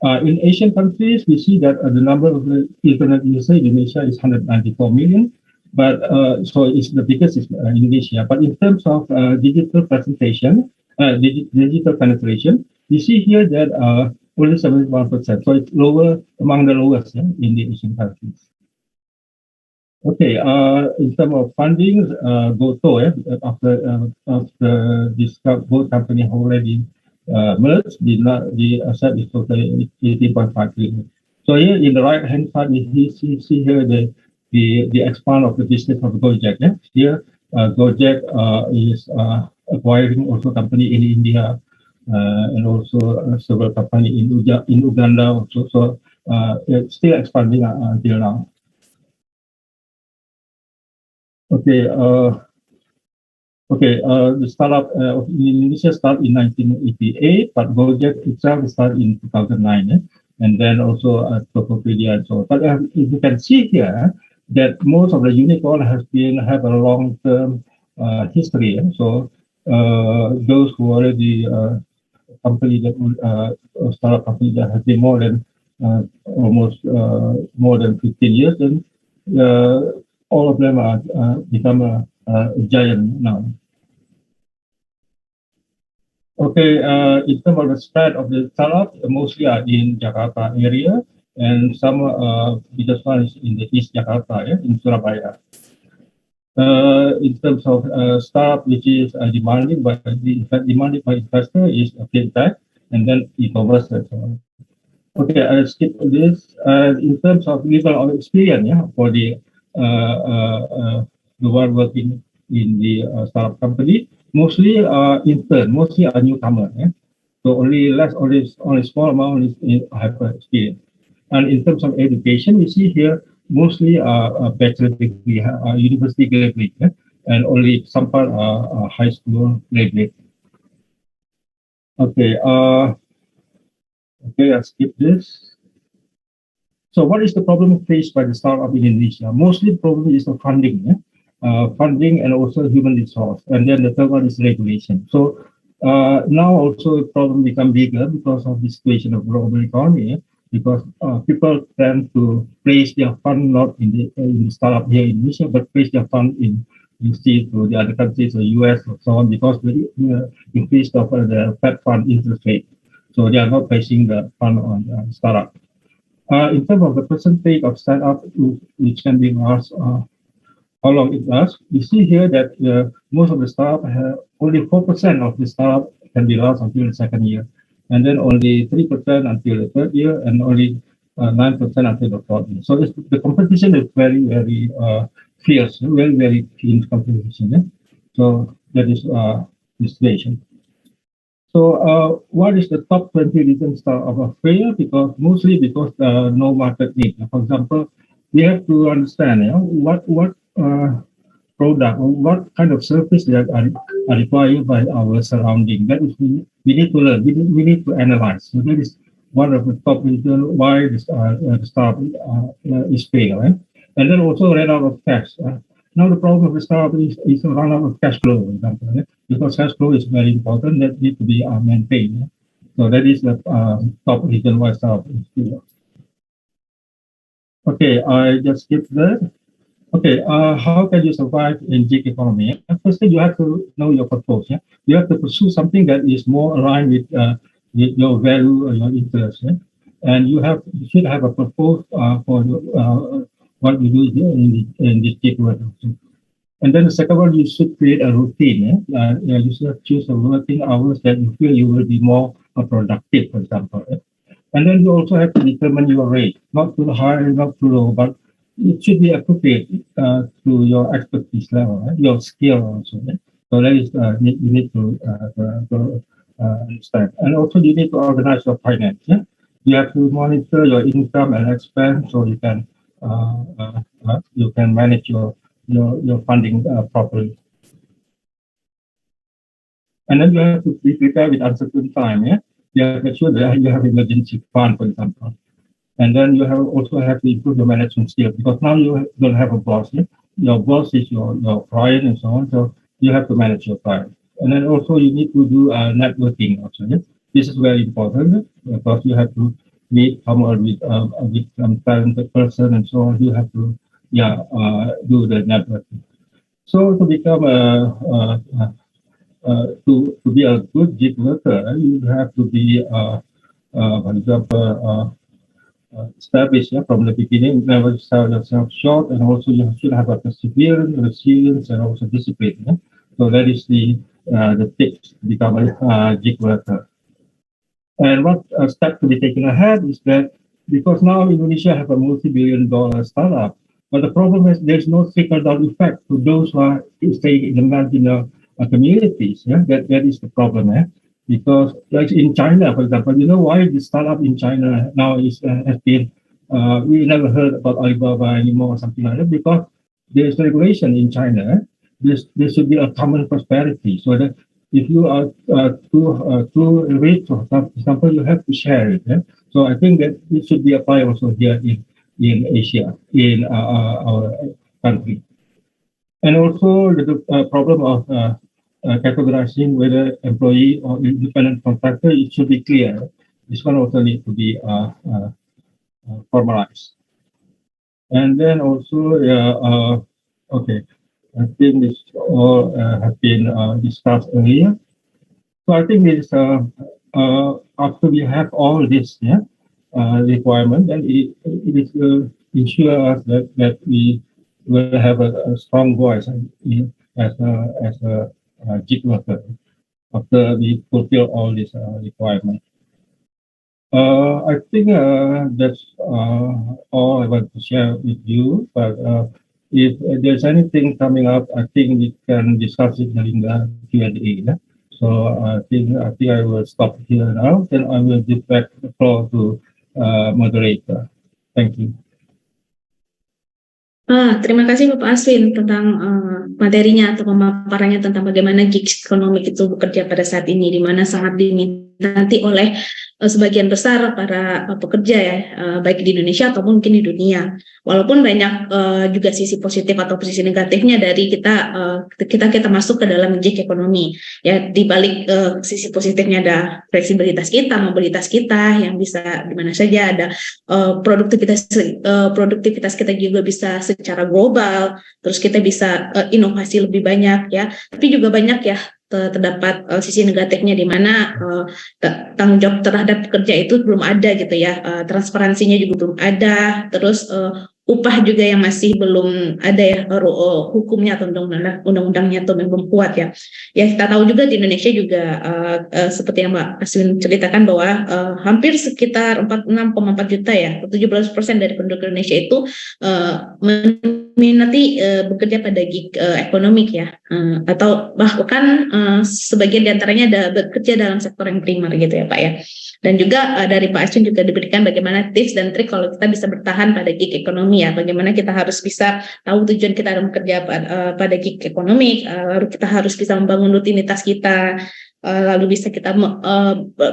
Speaker 3: In Asian countries, we see that the number of internet users in Indonesia is 194 million, but so it's the biggest is Indonesia. But in terms of digital presentation, digital penetration, we see here that only 71%. So it's lower among the lowest in the Asian countries. Okay, in terms of funding, GoTo, after this both company already merged, the asset is totally 18.5 trillion. So here in the right hand side, we see here the expand of the business of Gojek. Yeah? Here, Gojek is acquiring also company in India and also several company in Uganda also. So it's still expanding until now. Okay, the startup in Indonesia started in 1988, but Gojek itself started in 2009, and then also Tokopedia and so on. But if you can see here that most of the unicorn have a long-term history. So those who already company that startup company that has been more than almost more than 15 years, then all of them are become a giant now. Okay, in terms of the spread of the startup, mostly are in Jakarta area, and some biggest one is in the East Jakarta, in Surabaya. In terms of startup, which is demanded by investor is fintech, and then e-commerce and so on. Okay, I'll skip this. In terms of level of experience, for the one working in the startup company, mostly intern, mostly a newcomer. So only small amount is have experience. And in terms of education, we see here mostly a bachelor degree, university graduate, and only some part high school graduate. Okay, I'll skip this. So what is the problem faced by the startup in Indonesia? Mostly the problem is the funding, funding and also human resource. And then the third one is regulation. So now also the problem become bigger because of the situation of global economy, because people tend to place their fund not in the startup here in Indonesia, but place their fund in, you see, to the other countries, the US or so on, because the increase of the Fed fund interest rate. So they are not placing the fund on startup. In terms of the percentage of startup which can be lost, how long it lasts, we see here that most of the startup have only 4% of the startup can be lost until the second year, and then only 3% until the third year, and only 9% until the fourth year. So the competition is very, very fierce, very, very keen competition. So that is the situation. So what is the top 20 reasons of a failure? Mostly because no market need. For example, we have to understand what product or what kind of service that are required by our surrounding. That is, we need to learn. We need to analyze. So that is one of the top reasons why the startup is failed. Right? And then also ran out of cash. Now the problem of the startup is to run out of cash flow, for example, because cash flow is very important. That needs to be maintained. So that is the top reason why startup is failed. Okay, I just skipped that. Okay, how can you survive in gig economy? First thing, you have to know your purpose. You have to pursue something that is more aligned with your value or your interest. And you should have a purpose for what you do here in this gig world. And then the second one, you should create a routine. You should choose a working hours that you feel you will be more productive, for example. And then you also have to determine your rate, not too high, not too low, but it should be appropriate to your expertise level, your skill also. So that is you need to understand. And also you need to organize your finance. You have to monitor your income and expense so you can manage your funding properly. And then you have to be prepared with uncertain time. You have to make sure that you have emergency fund, for example. And then you also have to improve your management skills, because now you don't have a boss. Your boss is your client and so on. So you have to manage your client. And then also you need to do networking also. This is very important because you have to meet someone with some talented person and so on. You have to do the networking. So to become to be a good gig worker, you have to be for example established from the beginning, never sell yourself short, and also you should have a perseverance, resilience, and also discipline. Yeah? So that is the tips to become a gig worker. And what step to be taken ahead is that because now Indonesia have a multi-billion-dollar startup, but the problem is there's no trickle-down effect to those who are staying in the marginal communities. Yeah, that is the problem. Because like in China, for example, you know why the startup in China now has been we never heard about Alibaba anymore or something like that, because there's regulation in China. There should be a common prosperity, so that if you are too rich, for example, you have to share it. So I think that it should be applied also here in Asia, in our country. And also the problem of categorizing whether employee or independent contractor, it should be clear. This one also need to be formalized. And then also, okay, I think this all have been discussed earlier. So I think this after we have all this requirement, then it will ensure us that we will have a strong voice as a gig worker after we fulfill all these requirements. I think that's all I want to share with you. But if there's anything coming up, I think we can discuss it during the Q&A. So I think I will stop here now. Then I will give back the floor to moderator. Thank you.
Speaker 6: Terima kasih Bapak Aswin tentang materinya atau pemaparannya tentang bagaimana gig ekonomi itu bekerja pada saat ini, di mana sangat diminati oleh sebagian besar para pekerja ya, baik di Indonesia ataupun mungkin di dunia. Walaupun banyak juga sisi positif atau sisi negatifnya dari kita masuk ke dalam gig ekonomi. Ya, di balik sisi positifnya ada fleksibilitas kita, mobilitas kita yang bisa di mana saja, ada produktivitas kita juga bisa secara global, terus kita bisa inovasi lebih banyak ya, tapi juga banyak ya terdapat sisi negatifnya di mana tanggung jawab terhadap pekerja itu belum ada gitu ya, transparansinya juga belum ada, terus upah juga yang masih belum ada ya, hukumnya atau undang-undangnya itu belum kuat ya. Ya kita tahu juga di Indonesia juga seperti yang Mbak Aswin ceritakan bahwa hampir sekitar 46,4 juta ya, 17% dari penduduk Indonesia itu minati bekerja pada gig ekonomik ya, atau bahkan sebagian diantaranya ada bekerja dalam sektor yang primer gitu ya Pak ya. Dan juga dari Pak Aswin juga diberikan bagaimana tips dan trik kalau kita bisa bertahan pada gig ekonomi ya, bagaimana kita harus bisa tahu tujuan kita dalam bekerja pada gig ekonomi, lalu kita harus bisa membangun rutinitas kita, lalu bisa kita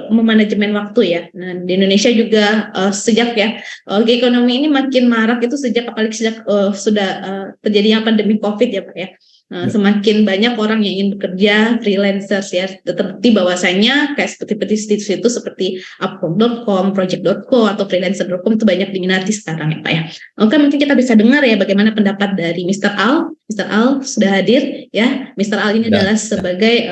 Speaker 6: memanajemen waktu ya. Nah, di Indonesia juga sejak ya gig ekonomi ini makin marak itu sejak sudah terjadinya pandemi COVID ya Pak ya. Semakin banyak orang yang ingin bekerja freelancers ya, tetapi bahwasanya kayak seperti situs itu seperti upwork.com, project.co atau freelancer.com itu banyak diminati sekarang ya Pak ya. Oke, mungkin kita bisa dengar ya bagaimana pendapat dari Mr. Al. Mr. Al sudah hadir ya. Mr. Al ini adalah sebagai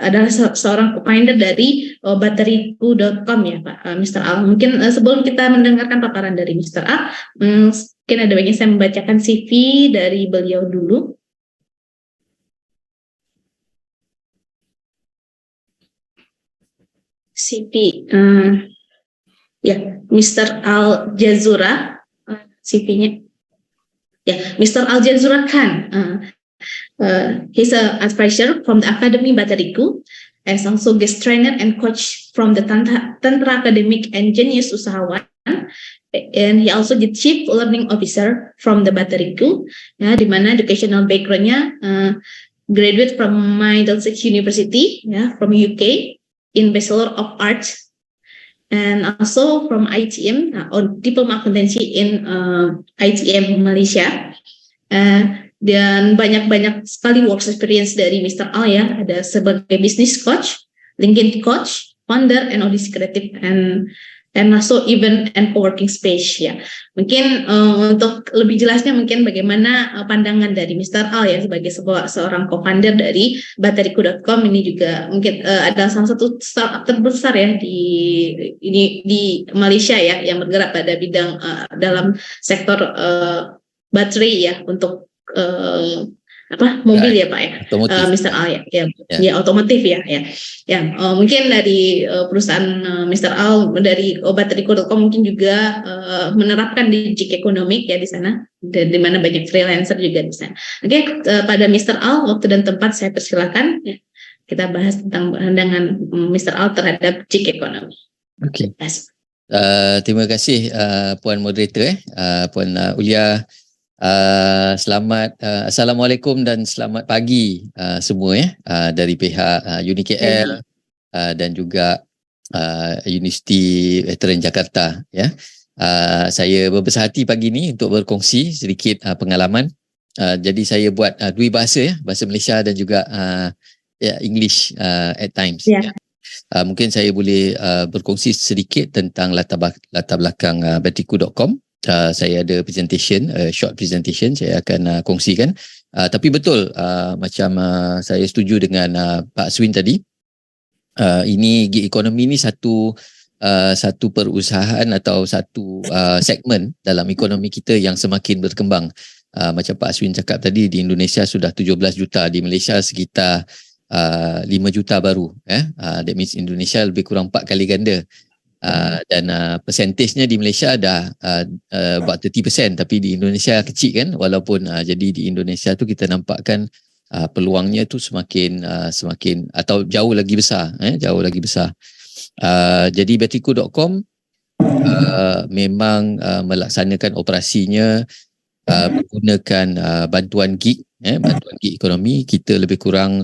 Speaker 6: adalah seorang co-founder dari bateriku.com ya Pak Mr. Al. Mungkin sebelum kita mendengarkan paparan dari Mr. Al, mungkin ada baiknya saya membacakan CV dari beliau dulu. CV ya Mr. Al Jazura, CV-nya ya Mr. Al Jazura Khan. He's an advisor from the Academy Bateriku, as also guest trainer and coach from the Tantra Academic and Genius Usahawan. And he also the Chief Learning Officer from the Bateriku, ya, di mana educational background-nya graduate from Middlesex University, ya, from UK in Bachelor of Arts, and also from ITM or Diploma Accountancy in ITM Malaysia. Dan banyak sekali work experience dari Mr. Al ya, ada sebagai business coach, LinkedIn coach, co-founder and audisi kreatif and also event and co-working space ya. Mungkin untuk lebih jelasnya mungkin bagaimana pandangan dari Mr. Al ya sebagai seorang co-founder dari bateriku.com ini juga mungkin adalah salah satu startup terbesar ya di Malaysia ya yang bergerak pada bidang dalam sektor baterai ya untuk mobil ya Pak ya, Mr. Al ya otomotif ya. Mungkin dari perusahaan Mr. Al dari bateriku.com mungkin juga menerapkan di GiG Economic ya di sana, di mana banyak freelancer juga di sana. Oke, pada Mr. Al waktu dan tempat saya persilakan ya, kita bahas tentang pandangan Mr. Al terhadap GiG Economic.
Speaker 8: Oke. Terima kasih Puan Moderator Puan Ulia. Selamat Assalamualaikum dan selamat pagi semua dari pihak UniKL dan juga Universiti Veteran Jakarta ya. Saya berbesar hati pagi ni untuk berkongsi sedikit pengalaman. Jadi saya buat dua bahasa ya, bahasa Malaysia dan juga English at times. Ya. Mungkin saya boleh berkongsi sedikit tentang latar belakang bateriku.com. Saya ada presentation, short presentation saya akan kongsikan. Tapi betul macam saya setuju dengan Pak Aswin tadi. Ini gig economy ni satu perusahaan atau satu segmen dalam ekonomi kita yang semakin berkembang. Macam Pak Aswin cakap tadi, di Indonesia sudah 17 juta, di Malaysia sekitar 5 juta baru. That means Indonesia lebih kurang 4 kali ganda. Dan persentasenya di Malaysia dah about 30%, tapi di Indonesia kecil kan, walaupun jadi di Indonesia tu kita nampakkan peluangnya tu semakin atau jauh lagi besar, jauh lagi besar. Jadi bateriku.com memang melaksanakan operasinya menggunakan bantuan GiG, bantuan GiG ekonomi. Kita lebih kurang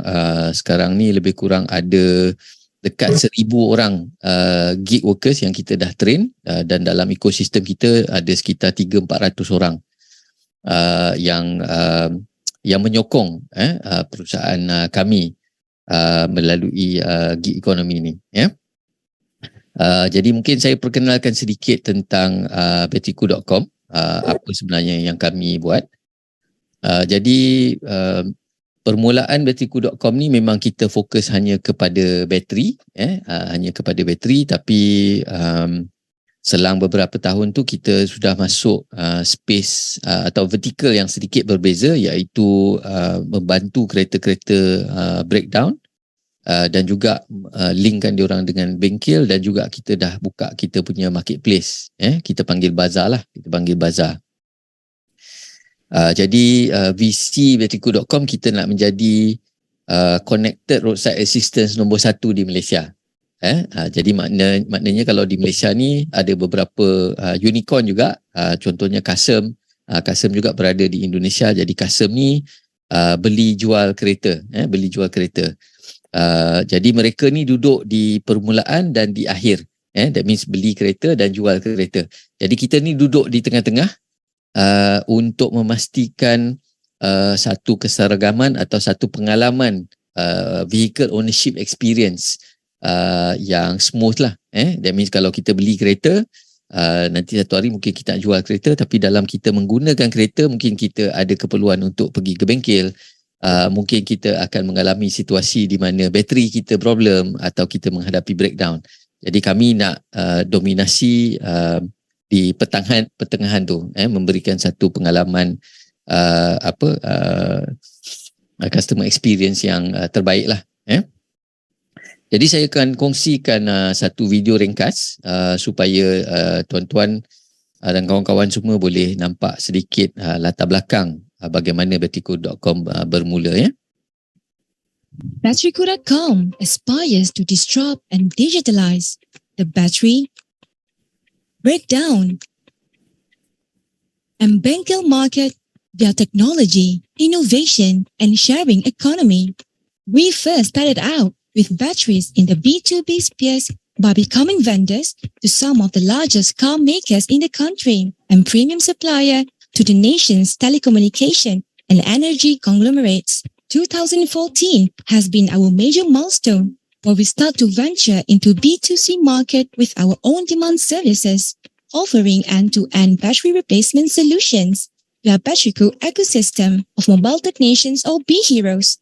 Speaker 8: sekarang ni lebih kurang ada dekat 1,000 orang gig workers yang kita dah train, dan dalam ekosistem kita ada sekitar 300-400 orang yang menyokong perusahaan kami melalui gig ekonomi ni ya. Jadi mungkin saya perkenalkan sedikit tentang bateriku.com, apa sebenarnya yang kami buat. Jadi permulaan bateriku.com ni memang kita fokus hanya kepada bateri, hanya kepada bateri, tapi selang beberapa tahun tu kita sudah masuk space atau vertical yang sedikit berbeza, iaitu membantu kereta-kereta breakdown dan juga linkkan diorang dengan bengkel, dan juga kita dah buka kita punya marketplace, kita panggil bazar lah, kita panggil bazar. Jadi VC bateriku.com kita nak menjadi connected roadside assistance nombor 1 di Malaysia. Jadi maknanya kalau di Malaysia ni ada beberapa unicorn juga, contohnya Kasem. Kasem juga berada di Indonesia. Jadi Kasem ni beli jual kereta, beli jual kereta. Jadi mereka ni duduk di permulaan dan di akhir. That means beli kereta dan jual kereta. Jadi kita ni duduk di tengah-tengah untuk memastikan satu keseragaman atau satu pengalaman vehicle ownership experience yang smooth lah. That means kalau kita beli kereta, nanti satu hari mungkin kita nak jual kereta, tapi dalam kita menggunakan kereta mungkin kita ada keperluan untuk pergi ke bengkel, mungkin kita akan mengalami situasi di mana bateri kita problem atau kita menghadapi breakdown. Jadi kami nak dominasi di pertengahan tu, memberikan satu pengalaman customer experience yang terbaik lah. Jadi saya akan kongsikan satu video ringkas supaya tuan-tuan dan kawan-kawan semua boleh nampak sedikit latar belakang bagaimana bateriku.com bermula ya.
Speaker 9: Bateriku.com aspires to disrupt and digitalize the battery, breakdown, and bengkel market via technology, innovation, and sharing economy. We first started out with batteries in the B2B space by becoming vendors to some of the largest car makers in the country and premium supplier to the nation's telecommunication and energy conglomerates. 2014 has been our major milestone, where we start to venture into B2C market with our own demand services, offering end-to-end battery replacement solutions. We are Batteryco ecosystem of mobile technicians or B-heroes,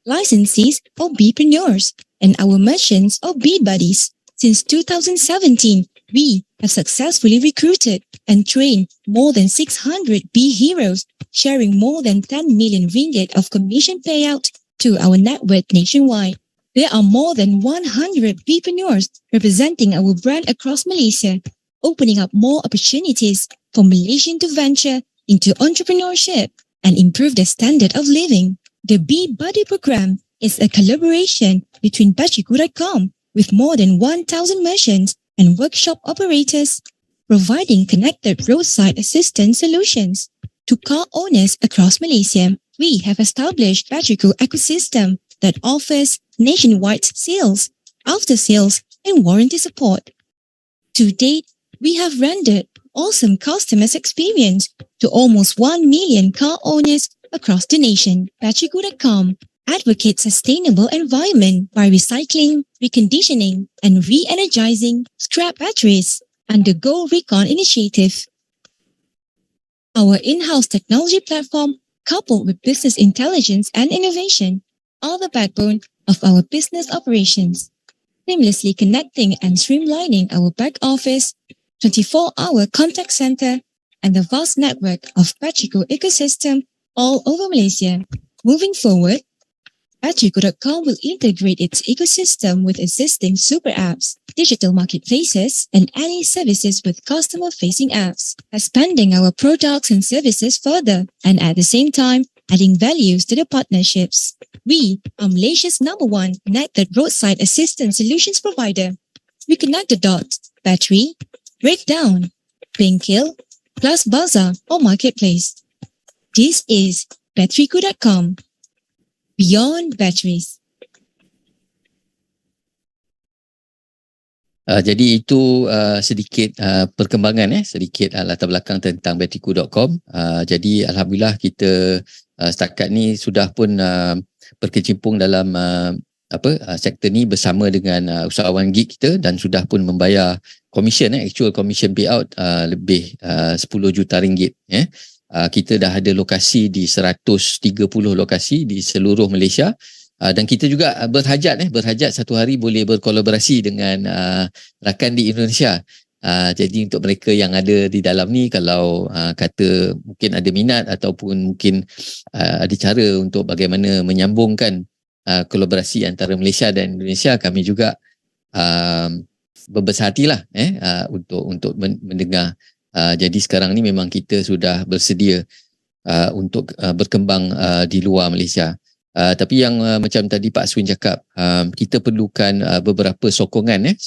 Speaker 9: licensees or B-preneurs, and our merchants or B-buddies. Since 2017, we have successfully recruited and trained more than 600 B-heroes, sharing more than 10 million ringgit of commission payout to our network nationwide. There are more than 100 B-preneurs representing our brand across Malaysia, opening up more opportunities for Malaysians to venture into entrepreneurship and improve their standard of living. The B-Buddy program is a collaboration between Batteryco.com with more than 1,000 merchants and workshop operators, providing connected roadside assistance solutions to car owners across Malaysia. We have established Batteryco ecosystem that offers nationwide sales, after-sales, and warranty support. To date, we have rendered awesome customers experience to almost 1 million car owners across the nation. Batteryco.com advocates sustainable environment by recycling, reconditioning, and re-energizing scrap batteries under Go Recon initiative. Our in-house technology platform, coupled with business intelligence and innovation, are the backbone of our business operations, seamlessly connecting and streamlining our back office, 24-hour contact center, and the vast network of Batteryco ecosystem all over Malaysia. Moving forward, Batteryco.com will integrate its ecosystem with existing super apps, digital marketplaces, and any services with customer-facing apps, expanding our products and services further, and at the same time, adding values to the partnerships. We are Malaysia's #1 connected roadside assistance solutions provider. We connect the dots: battery, breakdown, Bengkel, plus bazaar or marketplace. This is Batteryco.com. Beyond batteries.
Speaker 8: Jadi itu sedikit perkembangan sedikit latar belakang tentang Batteryco.com. Jadi alhamdulillah kita setakat ni sudah pun berkecimpung dalam sektor ni bersama dengan usahawan GiG kita dan sudah pun membayar commission actual commission payout lebih 10 juta ringgit kita dah ada lokasi di 130 lokasi di seluruh Malaysia. Dan kita juga berhajat satu hari boleh berkolaborasi dengan rakan di Indonesia. Jadi untuk mereka yang ada di dalam ni, kalau kata mungkin ada minat ataupun mungkin ada cara untuk bagaimana menyambungkan kolaborasi antara Malaysia dan Indonesia, kami juga berbesar hatilah untuk mendengar. Jadi sekarang ni memang kita sudah bersedia untuk berkembang di luar Malaysia. Tapi yang macam tadi Pak Aswin cakap, kita perlukan beberapa sokongan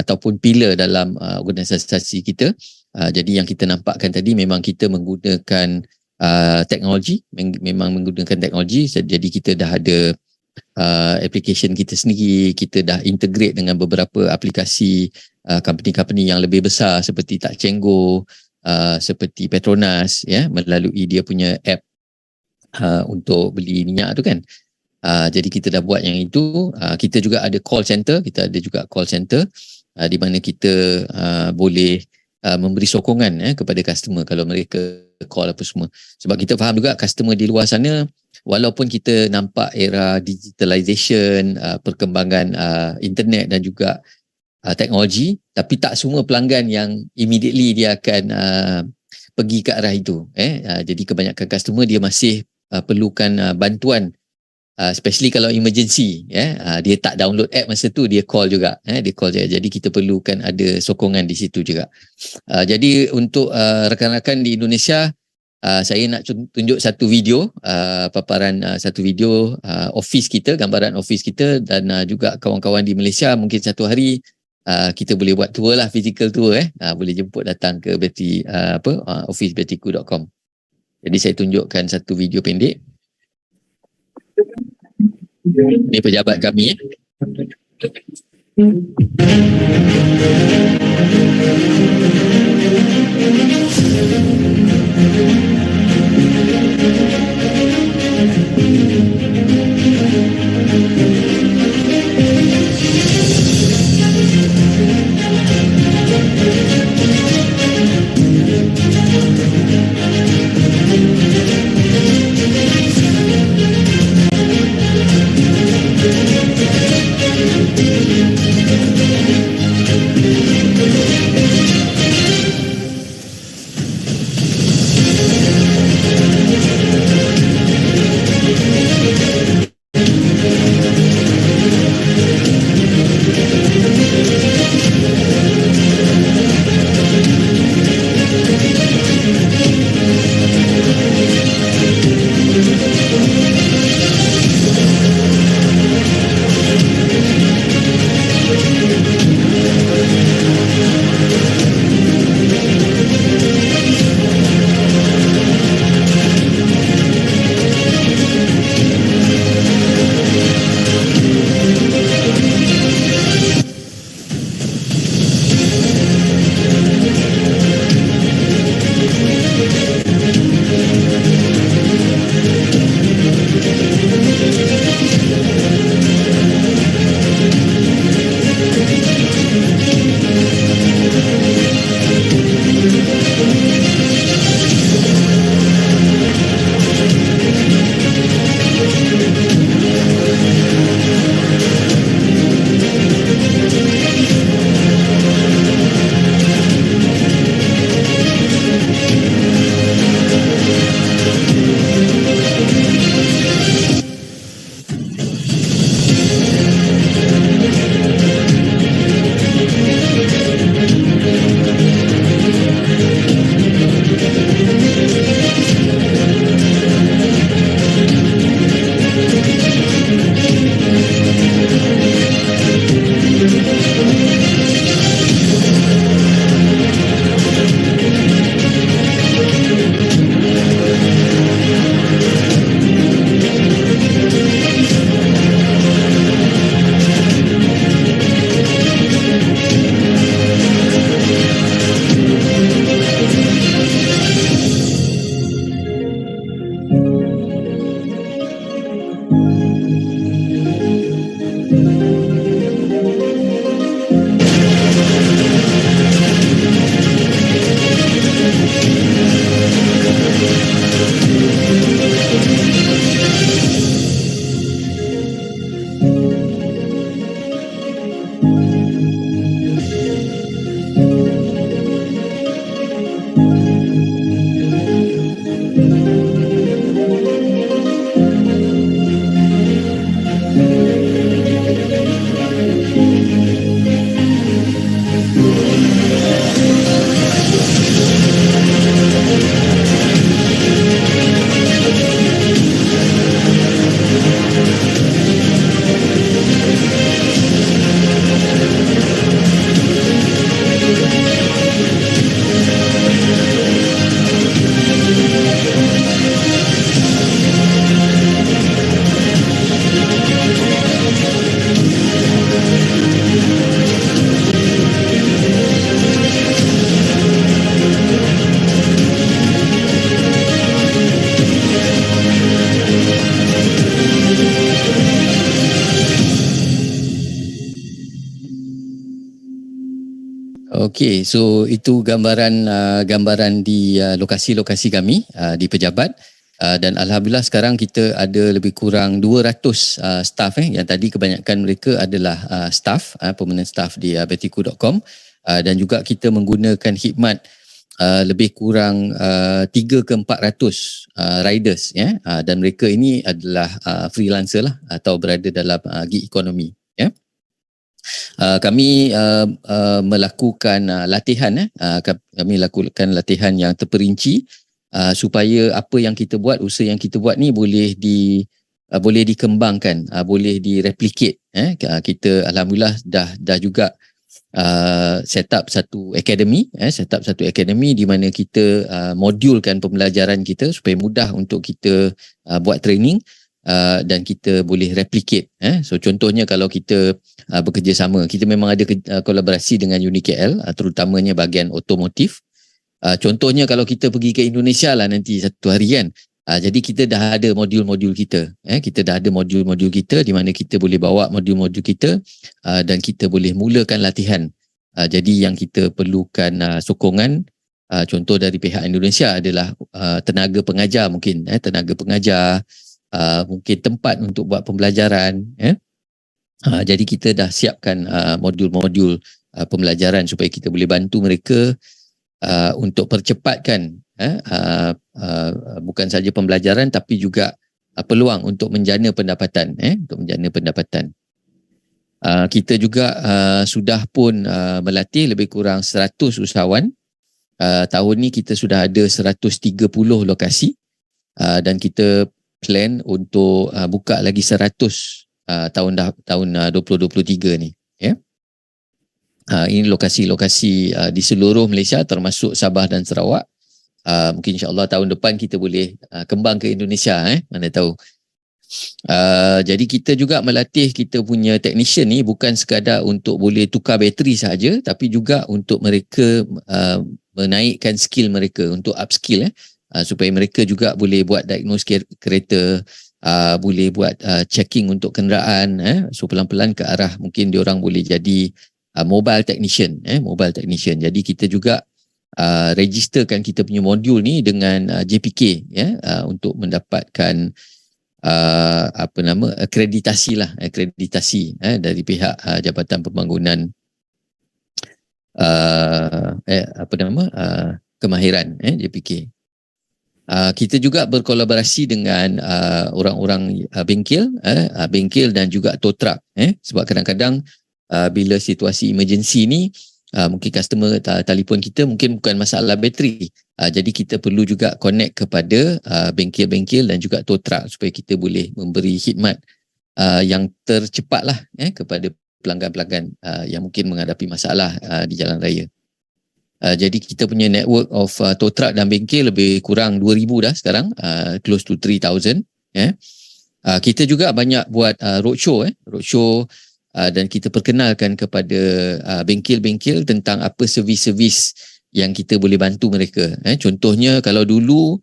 Speaker 8: ataupun pilar dalam organisasi kita. Jadi yang kita nampakkan tadi memang kita menggunakan teknologi, jadi kita dah ada application kita sendiri, kita dah integrate dengan beberapa aplikasi company-company yang lebih besar seperti Tak Cenggo, seperti Petronas melalui dia punya app untuk beli minyak tu kan. Jadi kita dah buat yang itu. Kita juga ada call center, di mana kita boleh memberi sokongan kepada customer kalau mereka call apa semua. Sebab kita faham juga customer di luar sana, walaupun kita nampak era digitalization, perkembangan internet dan juga teknologi, tapi tak semua pelanggan yang immediately dia akan pergi ke arah itu. Jadi kebanyakan customer dia masih perlukan bantuan, especially kalau emergency. Dia tak download app masa tu, dia call juga. Jadi kita perlukan ada sokongan di situ juga. Jadi untuk rakan-rakan di Indonesia, saya nak tunjuk satu video, paparan satu video office kita, gambaran office kita, dan juga kawan-kawan di Malaysia mungkin satu hari kita boleh buat tour lah, physical tour. Boleh jemput datang ke office Batteryco.com. Jadi saya tunjukkan satu video pendek. Ini pejabat kami. Okey, so itu gambaran di lokasi-lokasi kami di pejabat, dan alhamdulillah sekarang kita ada lebih kurang 200 staff yang tadi kebanyakan mereka adalah staff, permanent staff di betiku.com, dan juga kita menggunakan khidmat lebih kurang 3 ke 400 riders dan mereka ini adalah freelancer lah atau berada dalam gig economy. Kami melakukan latihan kami lakukan latihan yang terperinci supaya apa yang kita buat, usaha yang kita buat ni boleh dikembangkan, boleh direplicate. Kita alhamdulillah dah juga set up satu akademi di mana kita modulkan pembelajaran kita supaya mudah untuk kita buat training. Dan kita boleh replicate. So contohnya kalau kita bekerjasama, kita memang ada kolaborasi dengan UniKL, terutamanya bahagian otomotif. Contohnya kalau kita pergi ke Indonesia lah nanti satu hari kan, jadi kita dah ada modul-modul kita. Kita dah ada modul-modul kita di mana kita boleh bawa modul-modul kita dan kita boleh mulakan latihan. Jadi yang kita perlukan sokongan, contoh dari pihak Indonesia adalah tenaga pengajar mungkin, tenaga pengajar, mungkin tempat untuk buat pembelajaran. Jadi kita dah siapkan modul-modul pembelajaran supaya kita boleh bantu mereka untuk percepatkan bukan saja pembelajaran tapi juga peluang untuk menjana pendapatan. Kita juga sudah pun melatih lebih kurang 100 usahawan. Tahun ni kita sudah ada 130 lokasi dan kita plan untuk buka lagi 100 tahun 2023 ni. Ini lokasi-lokasi di seluruh Malaysia termasuk Sabah dan Sarawak. Mungkin insyaAllah tahun depan kita boleh kembang ke Indonesia, mana tahu. Jadi kita juga melatih kita punya technician ni bukan sekadar untuk boleh tukar bateri sahaja, tapi juga untuk mereka menaikkan skill mereka, untuk upskill supaya mereka juga boleh buat diagnose kereta, boleh buat checking untuk kenderaan, so pelan-pelan ke arah mungkin diorang boleh jadi mobile technician. Jadi kita juga registerkan kita punya modul ni dengan JPK untuk mendapatkan akreditasi dari pihak Jabatan Pembangunan Kemahiran, JPK. Kita juga berkolaborasi dengan orang-orang bengkel dan juga tow truck, sebab kadang-kadang bila situasi emergency ni mungkin customer telefon kita mungkin bukan masalah bateri, jadi kita perlu juga connect kepada bengkel-bengkel dan juga tow truck supaya kita boleh memberi khidmat yang tercepat lah kepada pelanggan-pelanggan yang mungkin menghadapi masalah di jalan raya. Jadi kita punya network of tow truck dan bengkel lebih kurang 2,000 dah sekarang, close to 3,000. Kita juga banyak buat roadshow dan kita perkenalkan kepada bengkel-bengkel tentang apa servis-servis yang kita boleh bantu mereka. Contohnya kalau dulu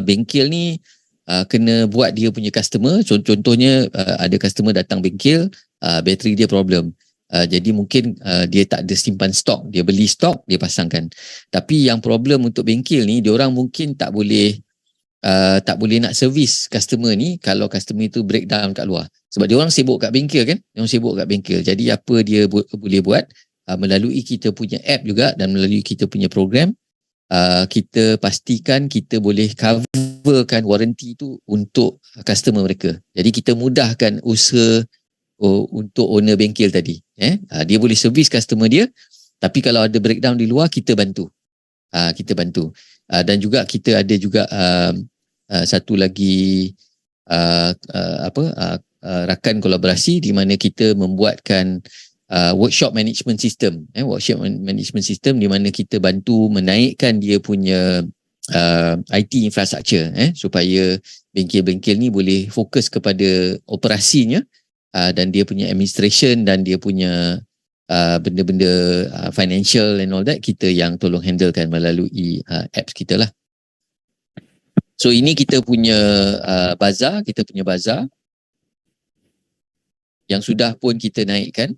Speaker 8: bengkel ni kena buat dia punya customer, contohnya ada customer datang bengkel, bateri dia problem. Jadi mungkin dia tak ada simpan stok, dia beli stok, dia pasangkan. Tapi yang problem untuk bengkel ni, diorang mungkin tak boleh nak servis customer ni kalau customer itu breakdown kat luar. Sebab diorang sibuk kat bengkel kan? Jadi apa dia boleh buat? Melalui kita punya app juga dan melalui kita punya program, kita pastikan kita boleh coverkan warranty tu untuk customer mereka. Jadi kita mudahkan usaha untuk owner bengkel tadi. Dia boleh servis customer dia, tapi kalau ada breakdown di luar, kita bantu. Dan juga kita ada juga satu lagi rakan kolaborasi di mana kita membuatkan workshop management system. Workshop management system di mana kita bantu menaikkan dia punya IT infrastructure supaya bengkel-bengkel ni boleh fokus kepada operasinya, dan dia punya administration dan dia punya benda-benda financial and all that, kita yang tolong handlekan melalui apps kita lah. So ini kita punya bazar yang sudah pun kita naikkan.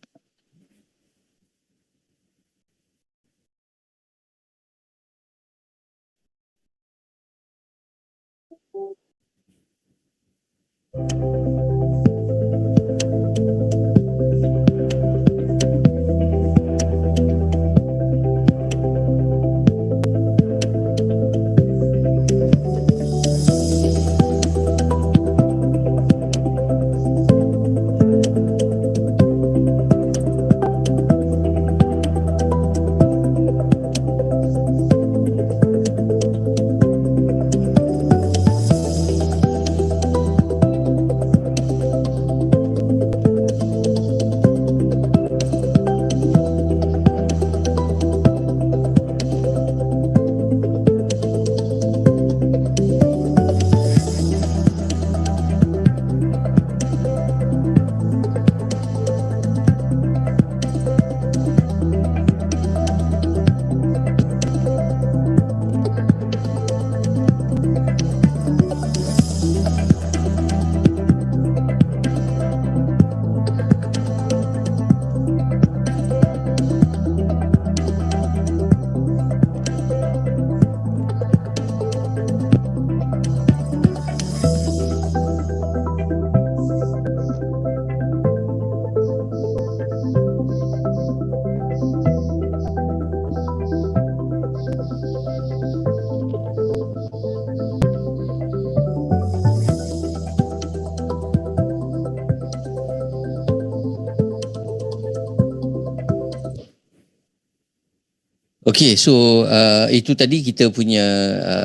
Speaker 8: Okay, so itu tadi kita punya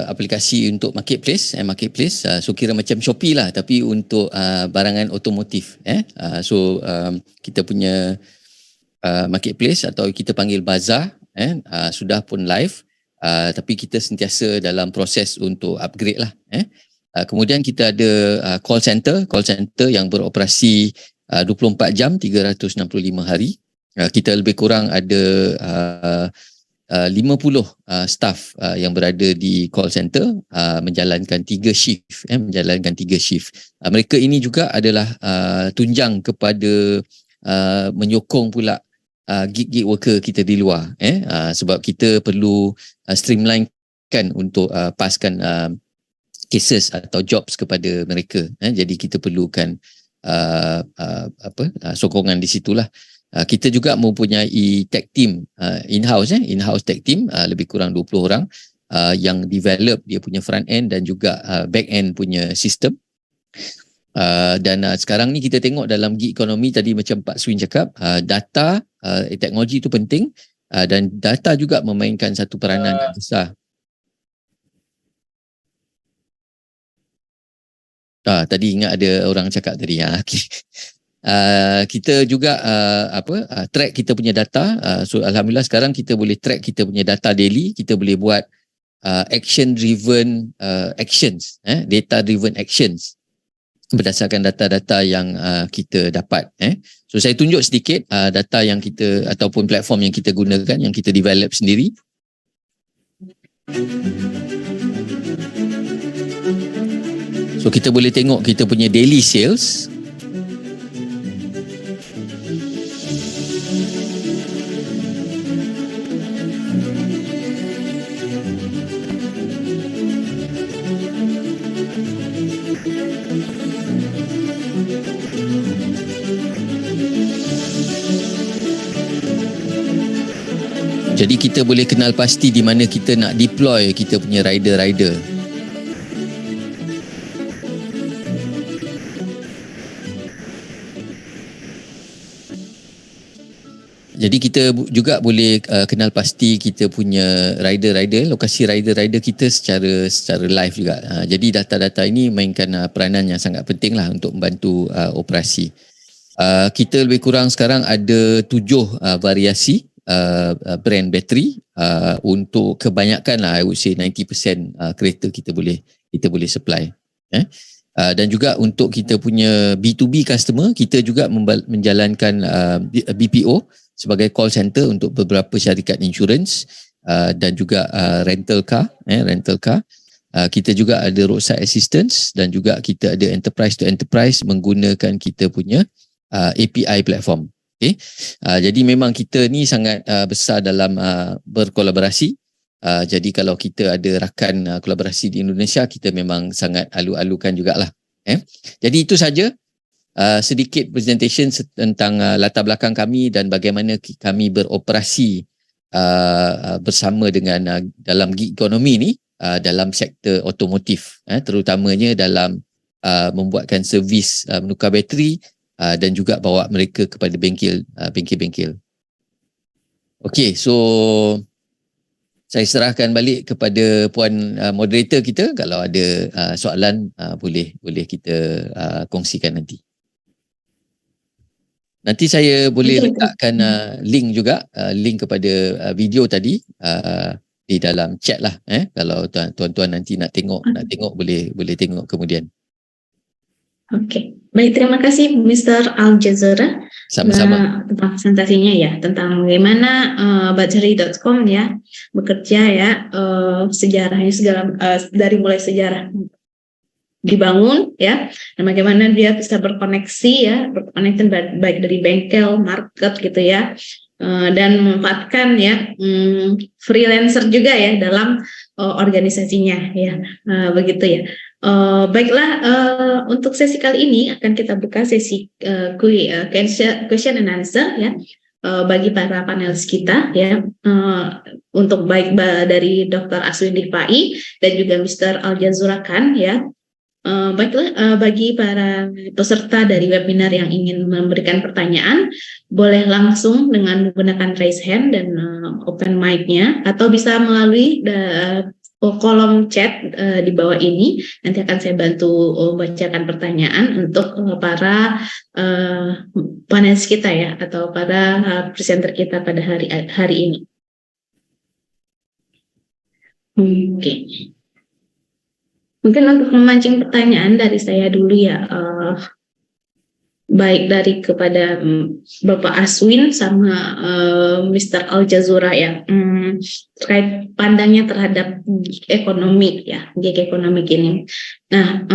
Speaker 8: aplikasi untuk marketplace. So kira macam Shopee lah, tapi untuk barangan otomotif. Kita punya marketplace atau kita panggil bazar, sudah pun live, tapi kita sentiasa dalam proses untuk upgrade lah. Kemudian kita ada call center yang beroperasi 24 jam 365 hari. Kita lebih kurang ada 50 staff yang berada di call center, menjalankan 3 shift. Mereka ini juga adalah tunjang kepada menyokong pula gig worker kita di luar, sebab kita perlu streamlinekan untuk paskan cases atau jobs kepada mereka. Jadi kita perlukan sokongan di situlah. Kita juga mempunyai tech team in-house tech team, lebih kurang 20 orang yang develop dia punya front end dan juga back end punya sistem. Dan sekarang ni kita tengok dalam gig economy tadi macam Pak Swin cakap, data, teknologi itu penting, dan data juga memainkan satu peranan yang besar. Tadi ingat ada orang cakap tadi. Okay. Kita juga track kita punya data. So alhamdulillah sekarang kita boleh track kita punya data daily. Kita boleh buat action driven actions, data driven actions berdasarkan data-data yang kita dapat. So saya tunjuk sedikit data yang kita ataupun platform yang kita gunakan, yang kita develop sendiri. So kita boleh tengok kita punya daily sales. Jadi kita boleh kenal pasti di mana kita nak deploy kita punya rider-rider. Jadi kita juga boleh kenal pasti kita punya rider-rider, lokasi rider-rider kita secara live juga. Jadi data-data ini mainkan peranan yang sangat penting lah untuk membantu operasi. Kita lebih kurang sekarang ada 7 variasi brand bateri, untuk kebanyakan lah, I would say 90% kereta kita boleh supply. Dan juga untuk kita punya B2B customer, kita juga menjalankan BPO sebagai call center untuk beberapa syarikat insurans, dan juga rental car. Kita juga ada roadside assistance, dan juga kita ada enterprise to enterprise menggunakan kita punya API platform. Okay. Jadi memang kita ni sangat besar dalam berkolaborasi. Jadi kalau kita ada rakan kolaborasi di Indonesia, kita memang sangat alu-alukan jugalah Jadi itu saja sedikit presentation tentang latar belakang kami dan bagaimana kami beroperasi bersama dengan dalam gig economy ni dalam sektor otomotif, terutamanya dalam membuatkan servis menukar bateri dan juga bawa mereka kepada bengkel-bengkel. Okey, so saya serahkan balik kepada puan moderator kita. Kalau ada soalan boleh kita kongsikan nanti. Nanti saya boleh letakkan link juga, link kepada video tadi di dalam chat lah. Kalau tuan-tuan nanti nak tengok boleh tengok kemudian.
Speaker 6: Oke, baik, terima kasih Mr. Al-Jazura.
Speaker 8: Sama-sama.
Speaker 6: Tentang presentasinya ya, tentang bagaimana battery.com ya bekerja ya, sejarahnya segala dari mulai sejarah dibangun ya, dan bagaimana dia bisa berkoneksi baik dari bengkel, market gitu ya, dan memanfaatkan ya freelancer juga ya dalam organisasinya ya, begitu ya. Baiklah, untuk sesi kali ini akan kita buka sesi question and answer ya, bagi para panelis kita ya, untuk baik dari Dr. Aswin Rifai dan juga Mr. Al-Jazura Khan ya. Baiklah, bagi para peserta dari webinar yang ingin memberikan pertanyaan, boleh langsung dengan menggunakan raise hand dan open mic-nya, atau bisa melalui kolom chat di bawah ini. Nanti akan saya bantu bacakan pertanyaan untuk para panelis kita ya, atau para presenter kita pada hari ini. Oke. Mungkin untuk memancing pertanyaan dari saya dulu ya, baik dari kepada Bapak Aswin sama Mr. Al-Jazura ya, terkait pandangnya terhadap gig ekonomi ya, gig ekonomi ini. Nah,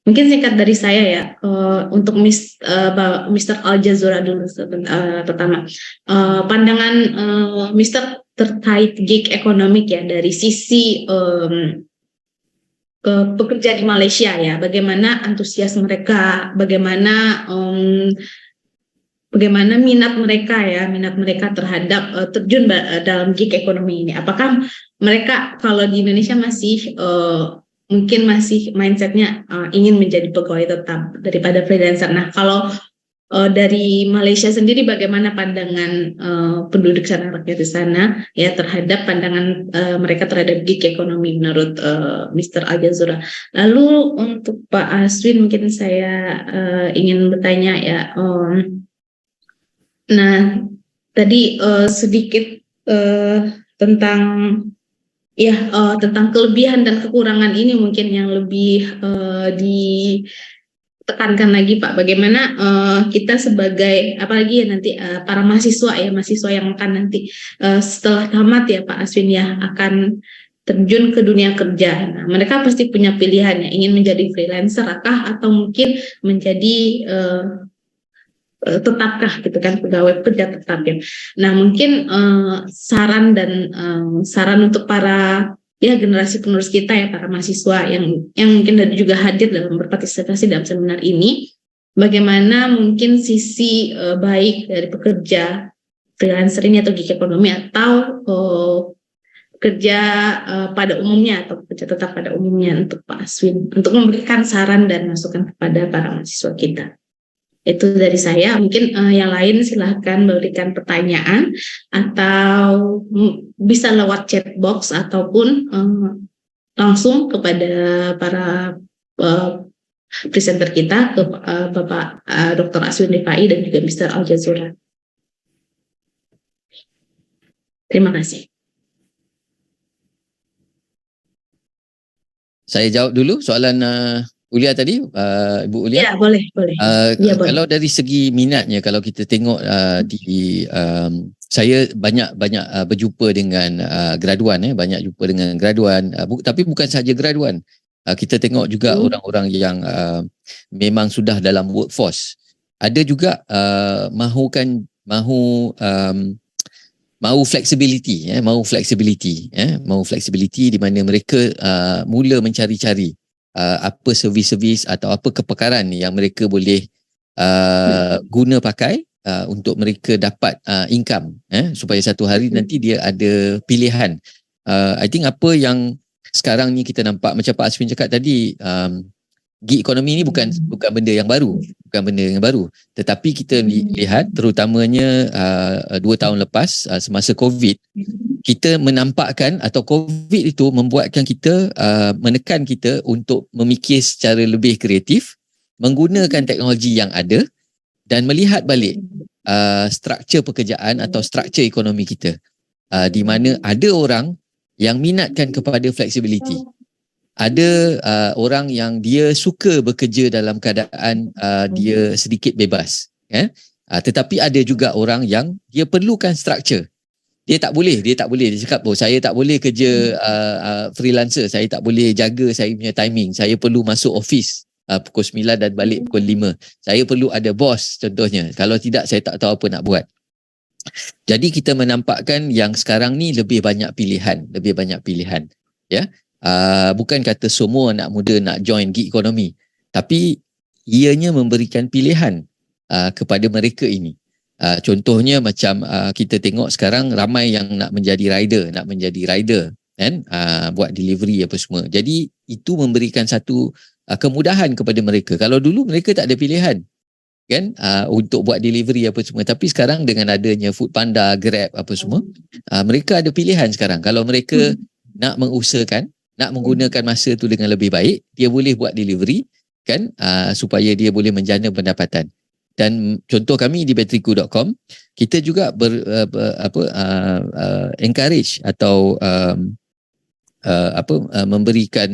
Speaker 6: mungkin singkat dari saya ya, untuk Mr. Al-Jazura dulu pertama, pandangan Mr. terkait gig ekonomi ya dari sisi pekerja di Malaysia ya, bagaimana antusias mereka, bagaimana minat mereka terhadap terjun dalam gig ekonomi ini. Apakah mereka kalau di Indonesia masih mungkin masih mindsetnya ingin menjadi pegawai tetap daripada freelancer. Nah, kalau dari Malaysia sendiri bagaimana pandangan penduduk sana, rakyat di sana ya, terhadap pandangan mereka terhadap gig ekonomi menurut Mr. Al-Jazura. Lalu untuk Pak Aswin mungkin saya ingin bertanya ya, nah tadi sedikit tentang tentang kelebihan dan kekurangan ini mungkin yang lebih tekankan lagi Pak, bagaimana kita sebagai apalagi ya nanti para mahasiswa yang akan nanti setelah tamat ya Pak Aswin ya akan terjun ke dunia kerja. Nah, mereka pasti punya pilihan ya, ingin menjadi freelancer atau mungkin menjadi tetapkah gitu kan, pegawai kerja tetap ya. Nah, mungkin saran untuk para generasi penerus kita ya, para mahasiswa yang mungkin juga hadir dalam berpartisipasi dalam seminar ini, bagaimana mungkin sisi baik dari pekerja freelancer ini atau gig ekonomi atau kerja pada umumnya atau kerja tetap pada umumnya untuk Pak Aswin, untuk memberikan saran dan masukan kepada para mahasiswa kita. Itu dari saya. Mungkin yang lain silahkan berikan pertanyaan atau bisa lewat chat box ataupun langsung kepada para presenter kita, ke Bapak Dr. Aswin Rifai dan juga Mr. Al-Jazura. Terima kasih.
Speaker 8: Saya jawab dulu soalan Ulia tadi, Ibu Ulia.
Speaker 6: Ya, boleh. Ya, boleh.
Speaker 8: Kalau dari segi minatnya, kalau kita tengok saya banyak berjumpa dengan graduan, banyak jumpa dengan graduan, tapi bukan sahaja graduan. Kita tengok juga orang-orang yang memang sudah dalam workforce. Ada juga mahu flexibility, mahu flexibility di mana mereka mula mencari-cari apa servis-servis atau apa kepakaran yang mereka boleh guna pakai untuk mereka dapat income, supaya satu hari nanti dia ada pilihan. I think apa yang sekarang ni kita nampak, macam Pak Aswin cakap tadi, gig economy ni bukan benda yang baru, tetapi kita lihat terutamanya 2 tahun lepas, semasa COVID, kita menampakkan atau COVID itu membuatkan kita, menekan kita untuk memikir secara lebih kreatif, menggunakan teknologi yang ada dan melihat balik struktur pekerjaan atau struktur ekonomi kita, di mana ada orang yang minatkan kepada flexibility. Ada orang yang dia suka bekerja dalam keadaan dia sedikit bebas, tetapi ada juga orang yang dia perlukan struktur. Dia tak boleh dia cakap, saya tak boleh kerja freelancer, saya tak boleh jaga saya punya timing, saya perlu masuk office pukul 9 dan balik pukul 5, saya perlu ada bos contohnya, kalau tidak saya tak tahu apa nak buat. Jadi kita menampakkan yang sekarang ni lebih banyak pilihan, ya. Bukan kata semua anak muda nak join gig economy, tapi ianya memberikan pilihan kepada mereka ini. Contohnya macam kita tengok sekarang ramai yang nak menjadi rider kan, buat delivery apa semua. Jadi itu memberikan satu kemudahan kepada mereka. Kalau dulu mereka tak ada pilihan kan, untuk buat delivery apa semua, tapi sekarang dengan adanya Foodpanda, Grab apa semua, mereka ada pilihan sekarang. Kalau mereka nak mengusahakan, nak menggunakan masa tu dengan lebih baik, dia boleh buat delivery kan, supaya dia boleh menjana pendapatan. Dan contoh kami di bateriku.com, kita juga encourage atau memberikan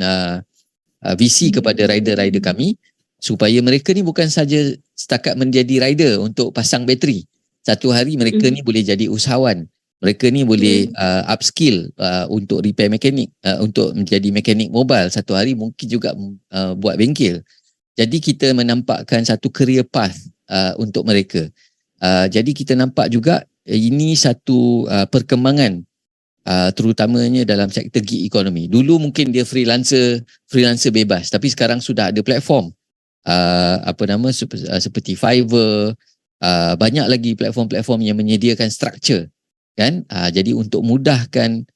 Speaker 8: visi kepada rider-rider kami supaya mereka ni bukan saja setakat menjadi rider untuk pasang bateri. Satu hari mereka ni boleh jadi usahawan. Mereka ni boleh upskill untuk repair mekanik, untuk menjadi mekanik mobile. Satu hari mungkin juga buat bengkel. Jadi kita menampakkan satu career path untuk mereka. Jadi kita nampak juga ini satu perkembangan, terutamanya dalam sektor gig economy. Dulu mungkin dia freelancer bebas, tapi sekarang sudah ada platform seperti Fiverr, banyak lagi platform-platform yang menyediakan struktur kan. Jadi untuk mudahkan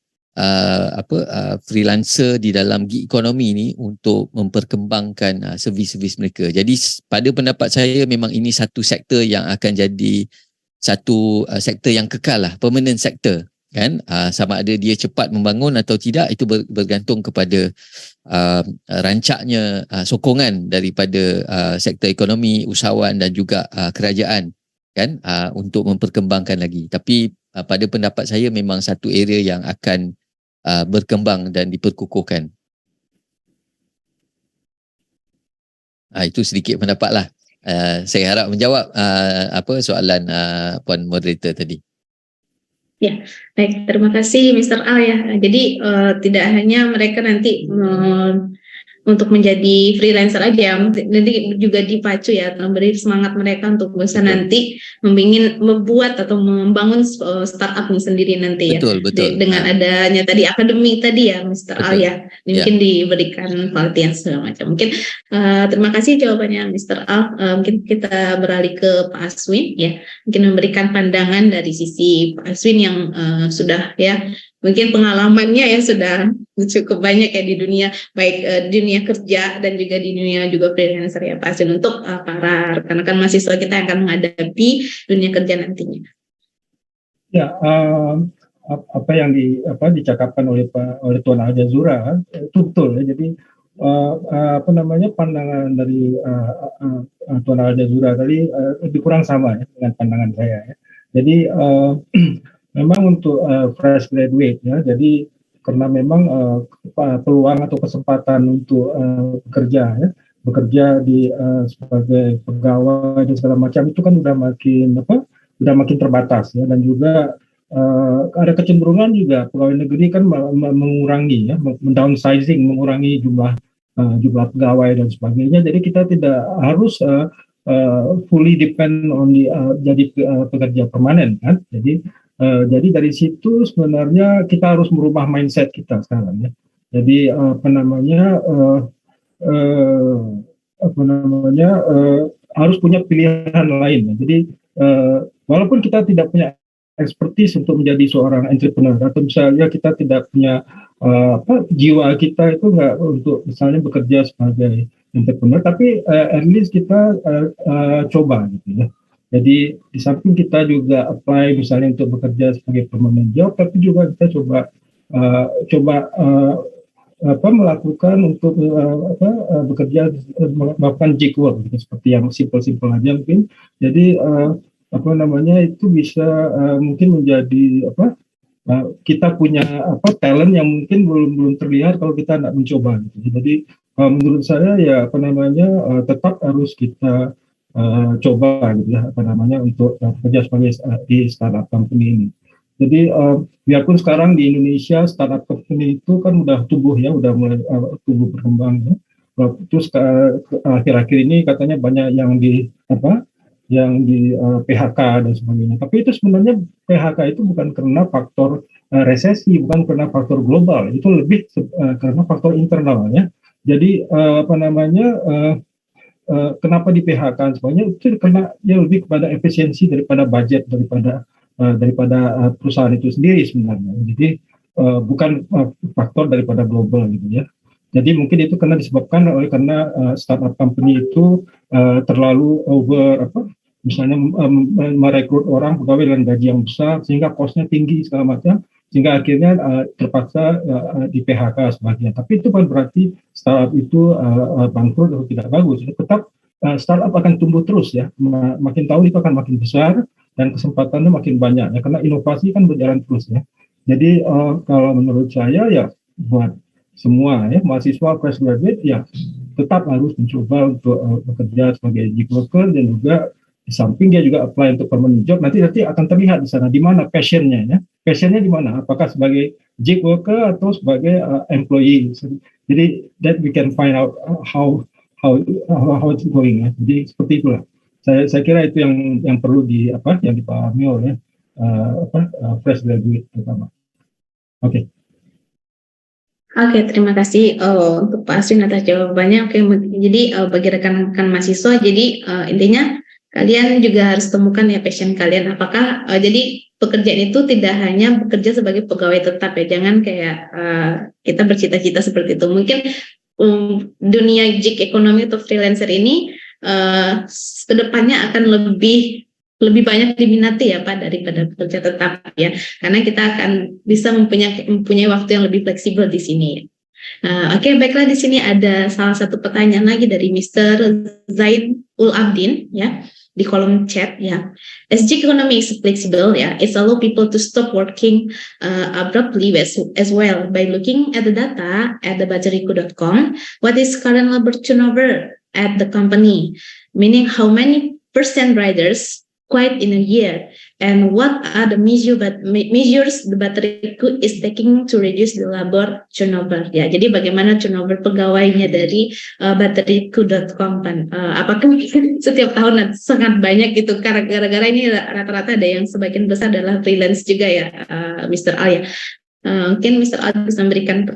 Speaker 8: freelancer di dalam gig economy ni untuk memperkembangkan servis-servis mereka. Jadi pada pendapat saya memang ini satu sektor yang akan jadi satu sektor yang kekal lah, permanent sektor kan. Sama ada dia cepat membangun atau tidak, itu bergantung kepada rancaknya sokongan daripada sektor ekonomi, usahawan dan juga kerajaan kan, untuk memperkembangkan lagi. Tapi pada pendapat saya memang satu area yang akan berkembang dan diperkukuhkan. Itu sedikit pendapat lah. Saya harap menjawab soalan Puan Moderator tadi.
Speaker 6: Ya, baik. Terima kasih Mr. Al ya. Jadi tidak hanya mereka nanti untuk menjadi freelancer aja, nanti juga dipacu ya, memberi semangat mereka untuk bisa nanti membuat atau membangun startup sendiri nanti ya. Betul. Dengan adanya tadi akademi tadi ya Mr. Al ya, mungkin diberikan pelatihan segala macam. Mungkin terima kasih jawabannya Mr. Al. Mungkin kita beralih ke Pak Aswin ya, mungkin memberikan pandangan dari sisi Pak Aswin yang sudah ya, mungkin pengalamannya ya sudah cukup banyak ya di dunia, baik dunia kerja dan juga di dunia juga freelancer ya Pak Aswin, untuk para rekan-rekan mahasiswa kita yang akan menghadapi dunia kerja nantinya. Ya,
Speaker 3: apa yang dicakapkan oleh Tuan Al-Jazura itu betul ya. Jadi pandangan dari Tuan Al-Jazura tadi lebih kurang sama ya dengan pandangan saya ya. Jadi memang untuk fresh graduate ya, jadi karena memang peluang atau kesempatan untuk bekerja di sebagai pegawai dan segala macam itu kan udah makin terbatas ya, dan juga ada kecenderungan juga pegawai negeri kan mengurangi ya, mendownsizing, mengurangi jumlah pegawai dan sebagainya. Jadi kita tidak harus fully depend on jadi pekerja permanen kan. Jadi dari situ sebenarnya kita harus merubah mindset kita sekarang ya. Jadi apa namanya harus punya pilihan lain. Jadi walaupun kita tidak punya expertise untuk menjadi seorang entrepreneur, atau misalnya kita tidak punya jiwa kita itu nggak untuk misalnya bekerja sebagai entrepreneur, tapi at least kita coba gitu ya. Jadi di samping kita juga apply misalnya untuk bekerja sebagai permanent job, tapi juga kita coba melakukan untuk bekerja melakukan gig work gitu, seperti yang simple aja mungkin. Jadi itu bisa mungkin menjadi kita punya talent yang mungkin belum terlihat kalau kita tidak mencoba gitu. Jadi menurut saya ya tetap harus kita coba gitu ya untuk bekerja sebagai di startup company ini. Jadi biarpun sekarang di Indonesia startup company itu kan udah tumbuh ya, udah mulai tumbuh berkembang ya. Terus akhir-akhir ini katanya banyak yang di PHK dan sebagainya. Tapi itu sebenarnya PHK itu bukan karena faktor resesi, bukan karena faktor global, itu lebih karena faktor internal ya. Jadi kenapa di PHK sebenarnya itu karena dia lebih kepada efisiensi daripada budget daripada perusahaan itu sendiri sebenarnya. Jadi bukan faktor daripada global gitu ya. Jadi mungkin itu karena disebabkan karena startup company itu terlalu misalnya merekrut orang pegawai dengan gaji yang besar sehingga cost-nya tinggi segala macam, sehingga akhirnya terpaksa di PHK sebagian. Tapi itu bukan berarti startup itu bangkrut atau tidak bagus. Tetap startup akan tumbuh terus ya. Makin tahun itu akan makin besar dan kesempatannya makin banyak ya, karena inovasi kan berjalan terus ya. Jadi kalau menurut saya ya buat semua ya mahasiswa fresh graduate ya tetap harus mencoba untuk bekerja sebagai gig worker, dan juga di samping dia juga apply untuk permanent job. Nanti akan terlihat di sana di mana passionnya ya. Passionnya di mana? Apakah sebagai gig worker atau sebagai employee? Jadi that we can find out how it's going ya. Jadi seperti itulah. Saya kira itu yang perlu yang dipahami oleh fresh graduate terutama. Oke.
Speaker 6: Oke, terima kasih untuk Pak Aswin atas jawabannya. Oke, jadi bagi rekan-rekan mahasiswa, jadi intinya kalian juga harus temukan ya passion kalian. Apakah jadi pekerjaan itu tidak hanya bekerja sebagai pegawai tetap ya, jangan kayak kita bercita-cita seperti itu. Mungkin dunia gig ekonomi atau freelancer ini kedepannya akan lebih banyak diminati ya Pak daripada pekerja tetap ya, karena kita akan bisa mempunyai waktu yang lebih fleksibel di sini. Oke, baiklah, di sini ada salah satu pertanyaan lagi dari Mr. Zaid Ul Abdin ya di kolom chat ya. As gig economy is flexible ya, it allow people to stop working abruptly as well. By looking at the data at the bateriku.com, what is current labor turnover at the company, meaning how many percent riders quite in a year, and what are the measures the Bateriku is taking to reduce the labor turnover ya. Jadi bagaimana turnover pegawainya dari bateriku.com kan? Apakah setiap tahun sangat banyak gitu, gara-gara ini rata-rata ada yang sebagian besar adalah freelance juga ya, Mr. Al ya. Mungkin Mr. Al bisa memberikan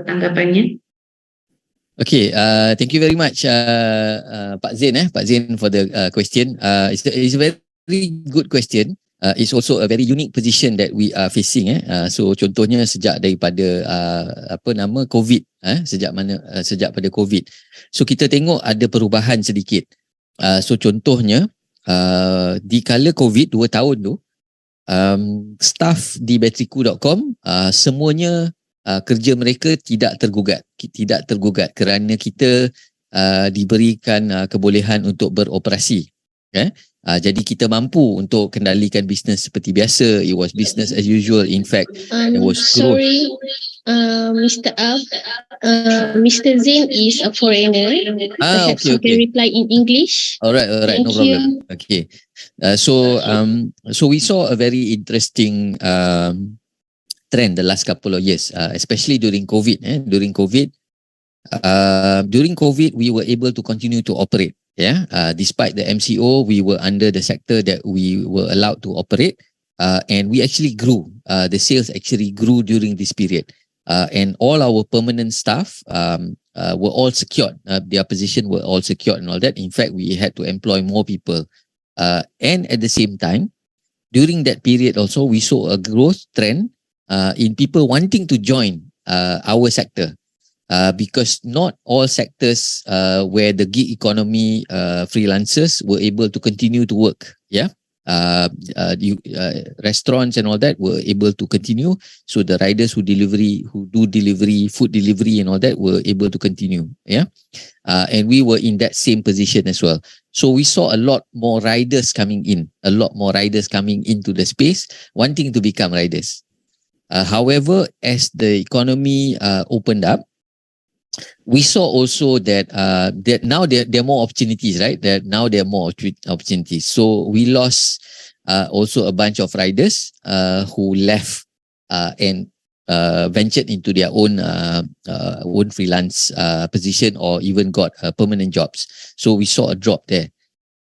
Speaker 6: tanggapannya.
Speaker 8: Okay, thank you very much Pak Zain for the question. It's a very good question. It's also a very unique position that we are facing. So contohnya sejak daripada COVID, sejak pada COVID. So kita tengok ada perubahan sedikit. So contohnya di kala COVID 2 tahun tu, staff di bateriku.com semuanya kerja mereka tidak tergugat kerana kita diberikan kebolehan untuk beroperasi. Jadi kita mampu untuk kendalikan bisnes seperti biasa. It was business as usual. In fact, there was growth.
Speaker 10: Sorry, Mr. Al, Mr. Zain is a foreigner. Perhaps you can reply in English.
Speaker 8: Alright, no problem. Okay, so we saw a very interesting trend the last couple of years, especially during COVID. During COVID, we were able to continue to operate. Despite the MCO, we were under the sector that we were allowed to operate, and we actually grew. The sales actually grew during this period, and all our permanent staff were all secured. Their position were all secured and all that. In fact, we had to employ more people. And at the same time, during that period also, we saw a growth trend in people wanting to join our sector. Because not all sectors where the gig economy freelancers were able to continue to work. Yeah. Restaurants and all that were able to continue. So the riders who do delivery, food delivery and all that were able to continue. Yeah. And we were in that same position as well. So we saw a lot more riders coming into the space, wanting to become riders. However, as the economy opened up, we saw also that now there are more opportunities, right? Now there are more opportunities. So we lost also a bunch of riders who left and ventured into their own freelance position or even got permanent jobs. So we saw a drop there.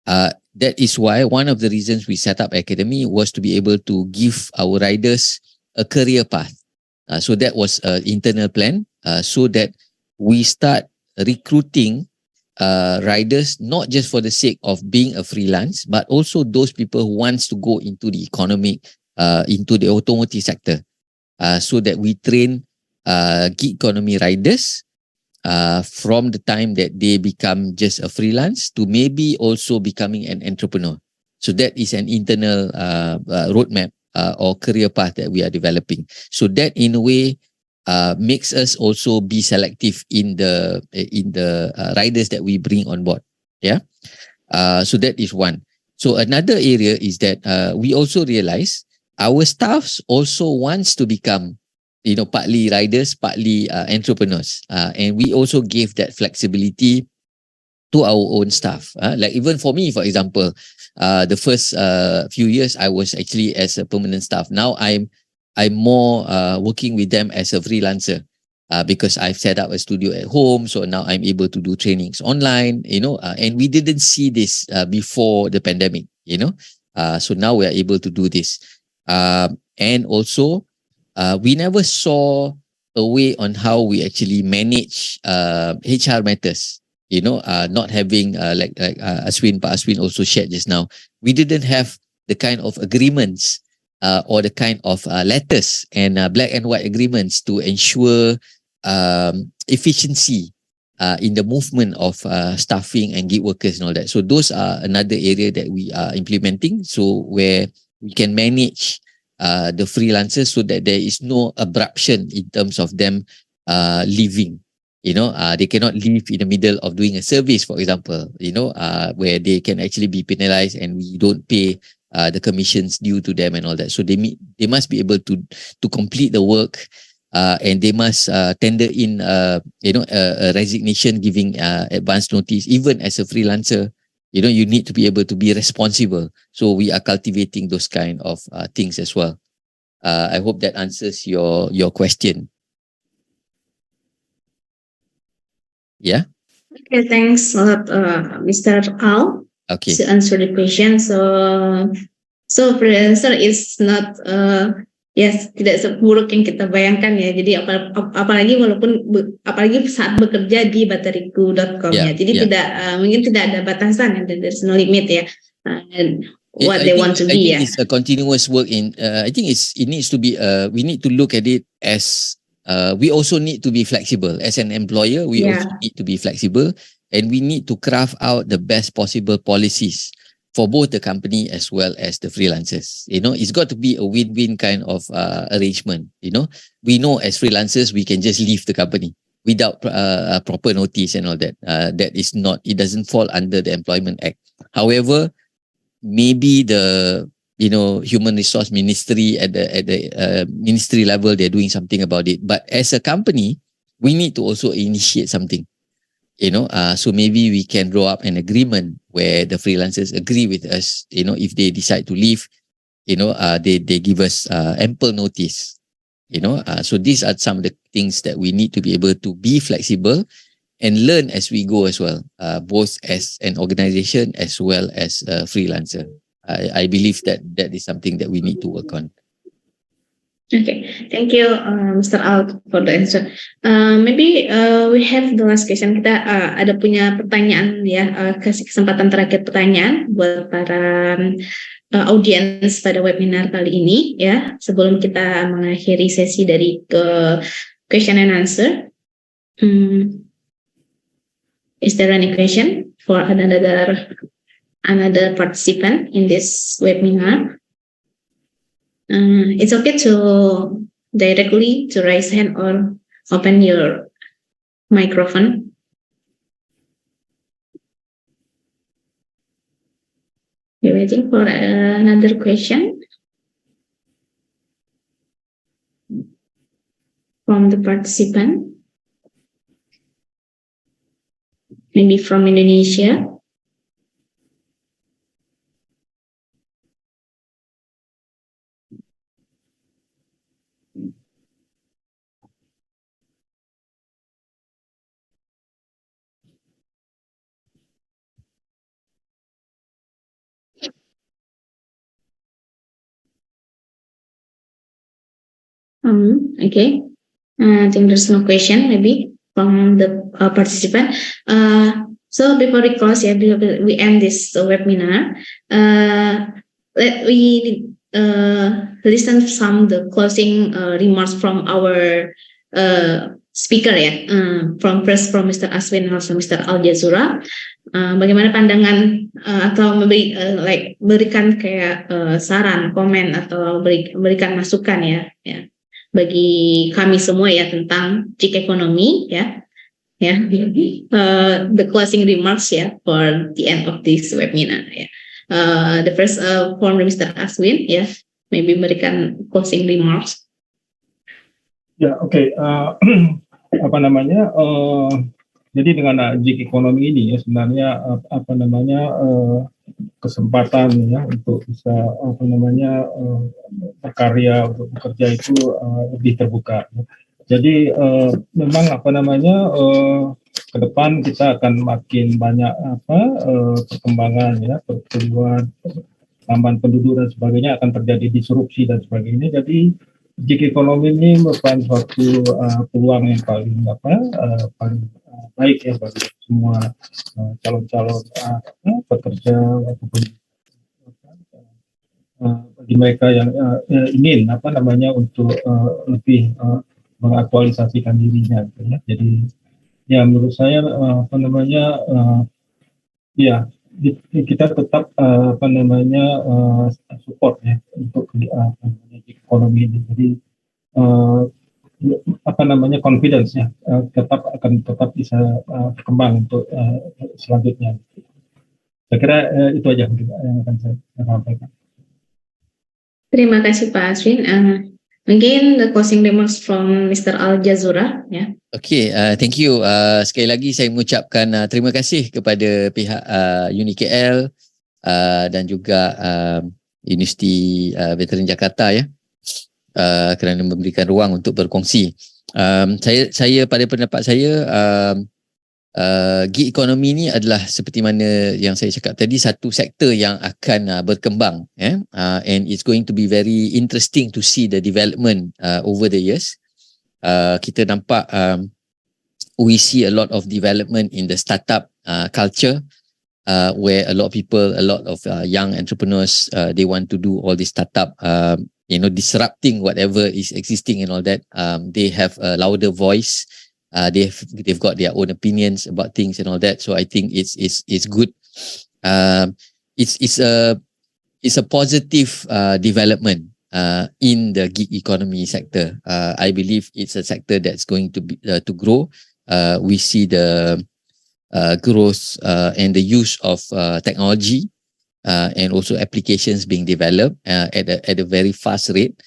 Speaker 8: That is why one of the reasons we set up Academy was to be able to give our riders a career path. So that was an internal plan so that we start recruiting riders, not just for the sake of being a freelance, but also those people who wants to go into the economic, into the automotive sector, so that we train gig economy riders from the time that they become just a freelance to maybe also becoming an entrepreneur. So that is an internal roadmap or career path that we are developing. So that in a way makes us also be selective in the riders that we bring on board. Yeah. So that is one. So another area is that we also realize our staffs also wants to become, partly riders, partly entrepreneurs. And we also gave that flexibility to our own staff. Like even for me, for example, the first few years I was actually as a permanent staff. Now I'm more working with them as a freelancer because I've set up a studio at home. So now I'm able to do trainings online, and we didn't see this before the pandemic, so now we are able to do this. And also, we never saw a way on how we actually manage HR matters, not having like Pak Aswin also shared just now. We didn't have the kind of agreements or the kind of letters and black and white agreements to ensure efficiency in the movement of staffing and gig workers and all that. So those are another area that we are implementing. So where we can manage the freelancers so that there is no abruption in terms of them leaving. They cannot leave in the middle of doing a service, for example, where they can actually be penalized and we don't pay the commissions due to them and all that. So they must be able to complete the work and they must tender in a resignation, giving advance notice. Even as a freelancer, you need to be able to be responsible. So we are cultivating those kind of things as well. I hope that answers your question. Yeah.
Speaker 6: Okay, thanks a lot, Mr. Al.
Speaker 8: Okay.
Speaker 6: To answer the question. So freelancer is not tidak seburuk yang kita bayangkan ya. Jadi apalagi apalagi saat bekerja di bateriku.com ya. Jadi mungkin tidak ada batasan ya. There's no limit ya. And what they want to be ya.
Speaker 8: It's a continuous work in. I think it needs to be. We need to look at it as. We also need to be flexible as an employer. We also need to be flexible. And we need to craft out the best possible policies for both the company as well as the freelancers. It's got to be a win-win kind of arrangement. We know as freelancers, we can just leave the company without proper notice and all that. That is not, it doesn't fall under the Employment Act. However, maybe the human resource ministry at the ministry level, they're doing something about it. But as a company, we need to also initiate something. So maybe we can draw up an agreement where the freelancers agree with us, if they decide to leave, they give us ample notice, so these are some of the things that we need to be able to be flexible and learn as we go as well, both as an organization as well as a freelancer. I believe that is something that we need to work on.
Speaker 6: Okay, thank you, Mr. Al, for the answer. Maybe we have the last question. Kita ada punya pertanyaan ya, kasih kesempatan terakhir pertanyaan buat para audiens pada webinar kali ini ya. Sebelum kita mengakhiri sesi dari question and answer. Is there any question for another participant in this webinar? It's okay to directly to raise hand or open your microphone. We're waiting for another question from the participant, maybe from Indonesia. Okay. I think there's no question maybe from the participant. So before we close, we end this webinar. Let we listen some the closing remarks from our speaker from Mr. Aswin and also Mr. Al Jazura. Bagaimana pandangan atau berikan kayak saran, komen atau berikan masukan ya bagi kami semua ya tentang GiG economy the closing remarks for the end of this webinar the first from Mr. Aswin maybe berikan closing remarks.
Speaker 3: Oke. Jadi dengan GiG economy ini sebenarnya kesempatan untuk bisa berkarya untuk bekerja itu lebih terbuka. Jadi memang ke depan kita akan makin banyak perkembangan pertumbuhan tambahan penduduk dan sebagainya akan terjadi disrupsi dan sebagainya. Jadi GiG economy ini merupakan suatu peluang yang paling baik bagi semua calon-calon pekerja ataupun bagi mereka yang ingin untuk lebih mengaktualisasikan dirinya Jadi menurut saya kita tetap support untuk GiG economy ini. Jadi confidence tetap bisa berkembang untuk selanjutnya. Saya kira itu aja yang akan saya sampaikan.
Speaker 6: Terima kasih Pak Aswin. Again, the closing remarks from Mr. Al Jazura.
Speaker 8: Okay, thank you. Sekali lagi saya mengucapkan terima kasih kepada pihak UniKL dan juga Universiti Veteran Jakarta kerana memberikan ruang untuk berkongsi. Saya pada pendapat saya GiG economy ni adalah seperti mana yang saya cakap tadi, satu sektor yang akan berkembang and it's going to be very interesting to see the development over the years. Kita nampak we see a lot of development in the startup culture where a lot of people, a lot of young entrepreneurs, they want to do all this startup disrupting whatever is existing and all that. They have a louder voice. They've got their own opinions about things and all that. So I think it's good. It's a positive development in the GiG economy sector. I believe it's a sector that's going to be to grow. We see the growth and the use of technology. And also applications being developed at a very fast rate.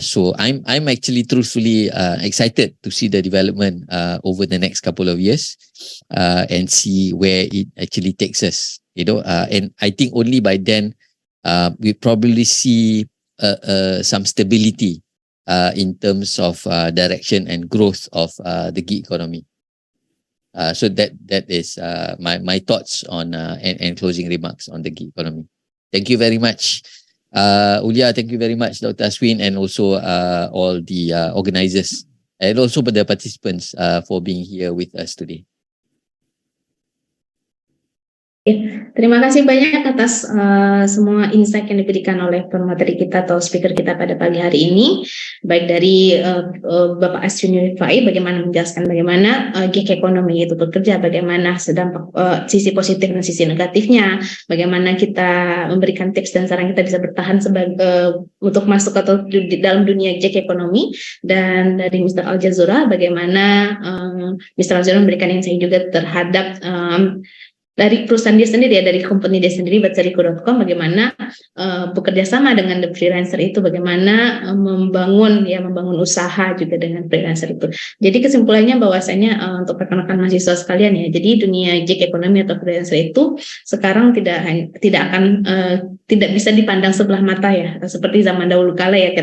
Speaker 8: So I'm actually truthfully excited to see the development over the next couple of years and see where it actually takes us. And I think only by then we probably see some stability in terms of direction and growth of the GiG economy. So that is my thoughts on and closing remarks on the GiG economy. Thank you very much Ulia, thank you very much, Dr. Aswin, and also all the organizers and also the participants for being here with us today.
Speaker 6: Terima kasih banyak atas semua insight yang diberikan oleh pemateri kita atau speaker kita pada pagi hari ini, baik dari Bapak Aswin Rifai bagaimana menjelaskan bagaimana gig ekonomi itu bekerja, bagaimana dampak sisi positif dan sisi negatifnya, bagaimana kita memberikan tips dan saran kita bisa bertahan untuk masuk atau di dalam dunia gig ekonomi, dan dari Mr. Al-Jazura bagaimana Mr. Al-Jazura memberikan insight juga terhadap dari perusahaan dia sendiri ya, dari company dia sendiri batsariku.com, bagaimana bekerja sama dengan the freelancer itu, bagaimana membangun usaha juga dengan freelancer itu. Jadi kesimpulannya bahwasanya untuk rekan-rekan mahasiswa sekalian ya, jadi dunia gig ekonomi atau freelancer itu sekarang tidak bisa dipandang sebelah mata ya, seperti zaman dahulu kala ya,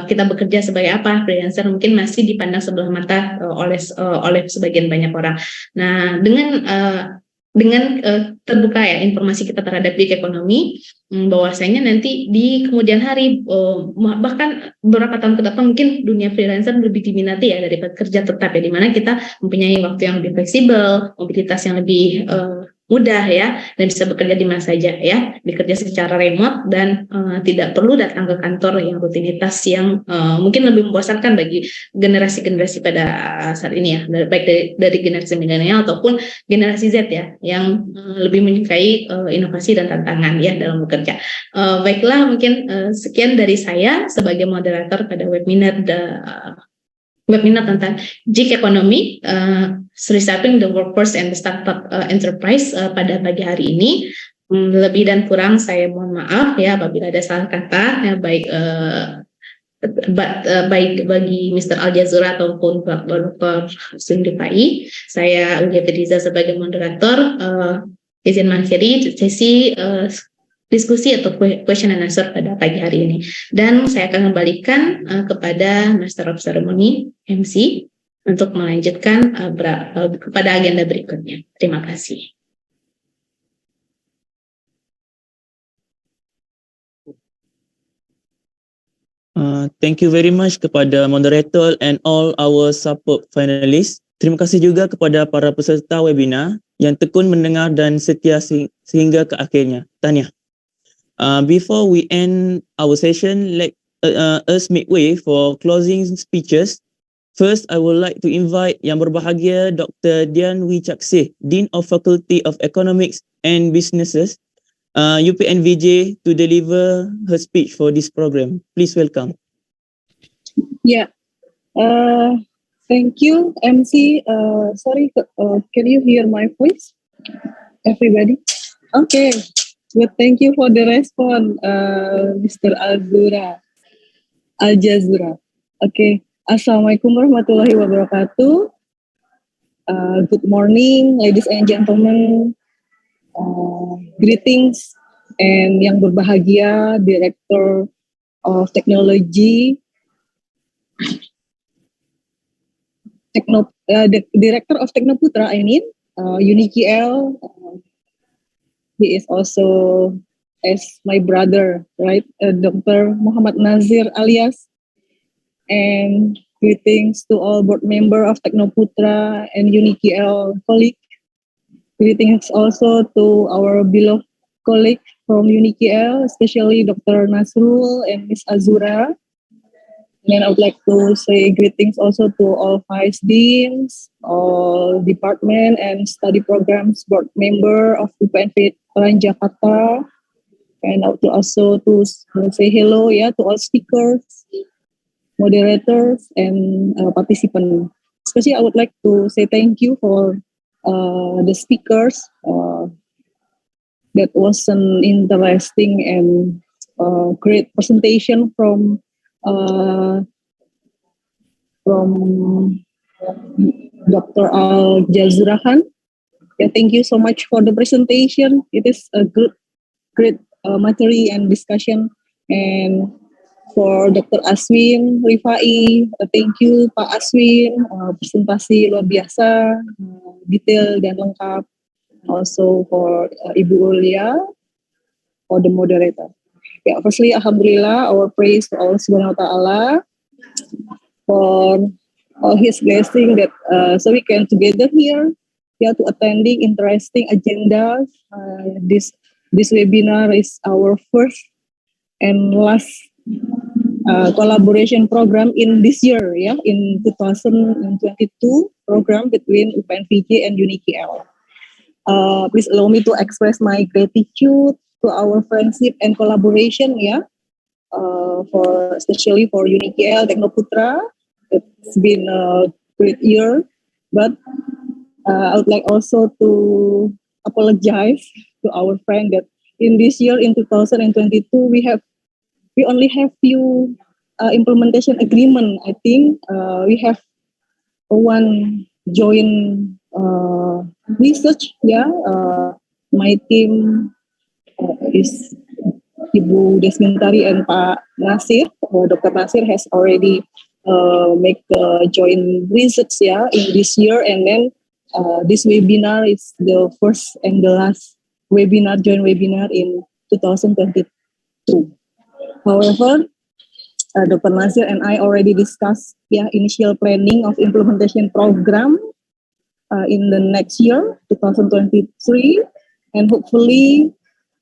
Speaker 6: kita bekerja sebagai apa, freelancer mungkin masih dipandang sebelah mata oleh sebagian banyak orang. Nah, dengan terbuka ya informasi kita terhadap gig ekonomi, bahwasanya nanti di kemudian hari bahkan beberapa tahun ke depan mungkin dunia freelancer lebih diminati ya daripada kerja tetap ya, di mana kita mempunyai waktu yang lebih fleksibel, mobilitas yang lebih mudah ya, dan bisa bekerja di mana saja ya, bekerja secara remote dan tidak perlu datang ke kantor yang rutinitas yang mungkin lebih membosankan bagi generasi-generasi pada saat ini ya, baik dari generasi milenial ataupun generasi Z ya, yang lebih menyukai inovasi dan tantangan ya dalam bekerja. Baiklah, mungkin sekian dari saya sebagai moderator pada webinar tentang gig ekonomi, Reshaping the Workforce and the Startup Enterprise pada pagi hari ini. Lebih dan kurang saya mohon maaf ya apabila ada salah kata ya, baik bagi Mr. Al-Jazura ataupun Dr. Sundipai. Saya Ulia Fediza sebagai moderator izin mengakhiri sesi diskusi atau question and answer pada pagi hari ini. Dan saya akan kembalikan kepada Master of Ceremony, MC, untuk melanjutkan kepada agenda berikutnya. Terima kasih.
Speaker 7: Thank you very much kepada moderator and all our support finalists. Terima kasih juga kepada para peserta webinar yang tekun mendengar dan setia sehingga ke akhirnya. Tahniah. Before we end our session, let us make way for closing speeches. First, I would like to invite Yang Berbahagia Dr. Dian Wicaksih, Dean of Faculty of Economics and Businesses, UPNVJ, to deliver her speech for this program. Please welcome.
Speaker 2: Yeah. Thank you, MC. Sorry, can you hear my voice, everybody? Okay. Well, thank you for the response, Mr. Al-Jazura. Okay. Assalamualaikum warahmatullahi wabarakatuh. Good morning, ladies and gentlemen. Greetings, and Yang Berbahagia, Director of Technology, Director of Technoputra, UNIKL. He is also as my brother, right? Dr. Muhammad Nazir alias. And greetings to all board member of Technoputra and UNIKL colleague. Greetings also to our beloved colleague from UNIKL, especially Dr. Nasrul and Ms. Azura. And I would like to say greetings also to all vice deans, all department and study programs board member of UPN Veteran Jakarta. And I would also to say hello to all speakers, moderators, and participants. Especially I would like to say thank you for the speakers. That was an interesting and great presentation from Dr. Al-Jazura. Thank you so much for the presentation. It is a great material and discussion. And for Dr. Aswin Rifai, thank you Pak Aswin, presentasi luar biasa, detail dan lengkap. Also for Ibu Ulia, for the moderator. Yeah, firstly, Alhamdulillah, our praise to Allah Subhanahu wa Taala for all His blessing that so we can together here, yeah, to attending interesting agendas. This webinar is our first and last collaboration program in this year, yeah, in 2022 program between UPN-VJ and UNIKL. Please allow me to express my gratitude to our friendship and collaboration, yeah, for especially for UNIKL Teknoputra. It's been a great year, but I would like also to apologize to our friend that in this year, in 2022, we only have few implementation agreement. I think we have one joint research. Yeah, my team is Ibu Desmintari and Pak Nasir. Dr. Nasir has already make a joint research, yeah, in this year, and then this webinar is the first and the last joint webinar in 2022. However, Dr. Nasir and I already discussed, yeah, initial planning of implementation program in the next year, 2023, and hopefully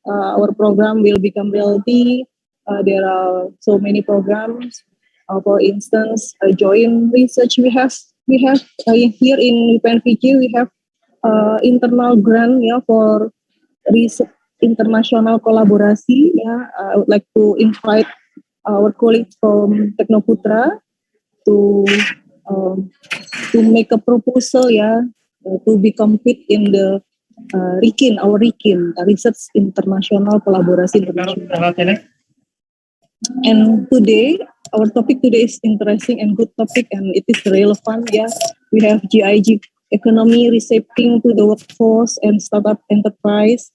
Speaker 2: our program will become reality. There are so many programs. For instance, joint research we have here in UPN-VJ, we have internal grant, yeah, for research international collaborasi. Yeah, I would like to invite our colleagues from Teknoputra to make a proposal, yeah, to be compete in the RIKIN, our RIKIN, Research International Collaborasi International. And today, our topic today is interesting and good topic, and it is relevant. Yeah, we have GiG economy reshaping to the workforce and startup enterprise.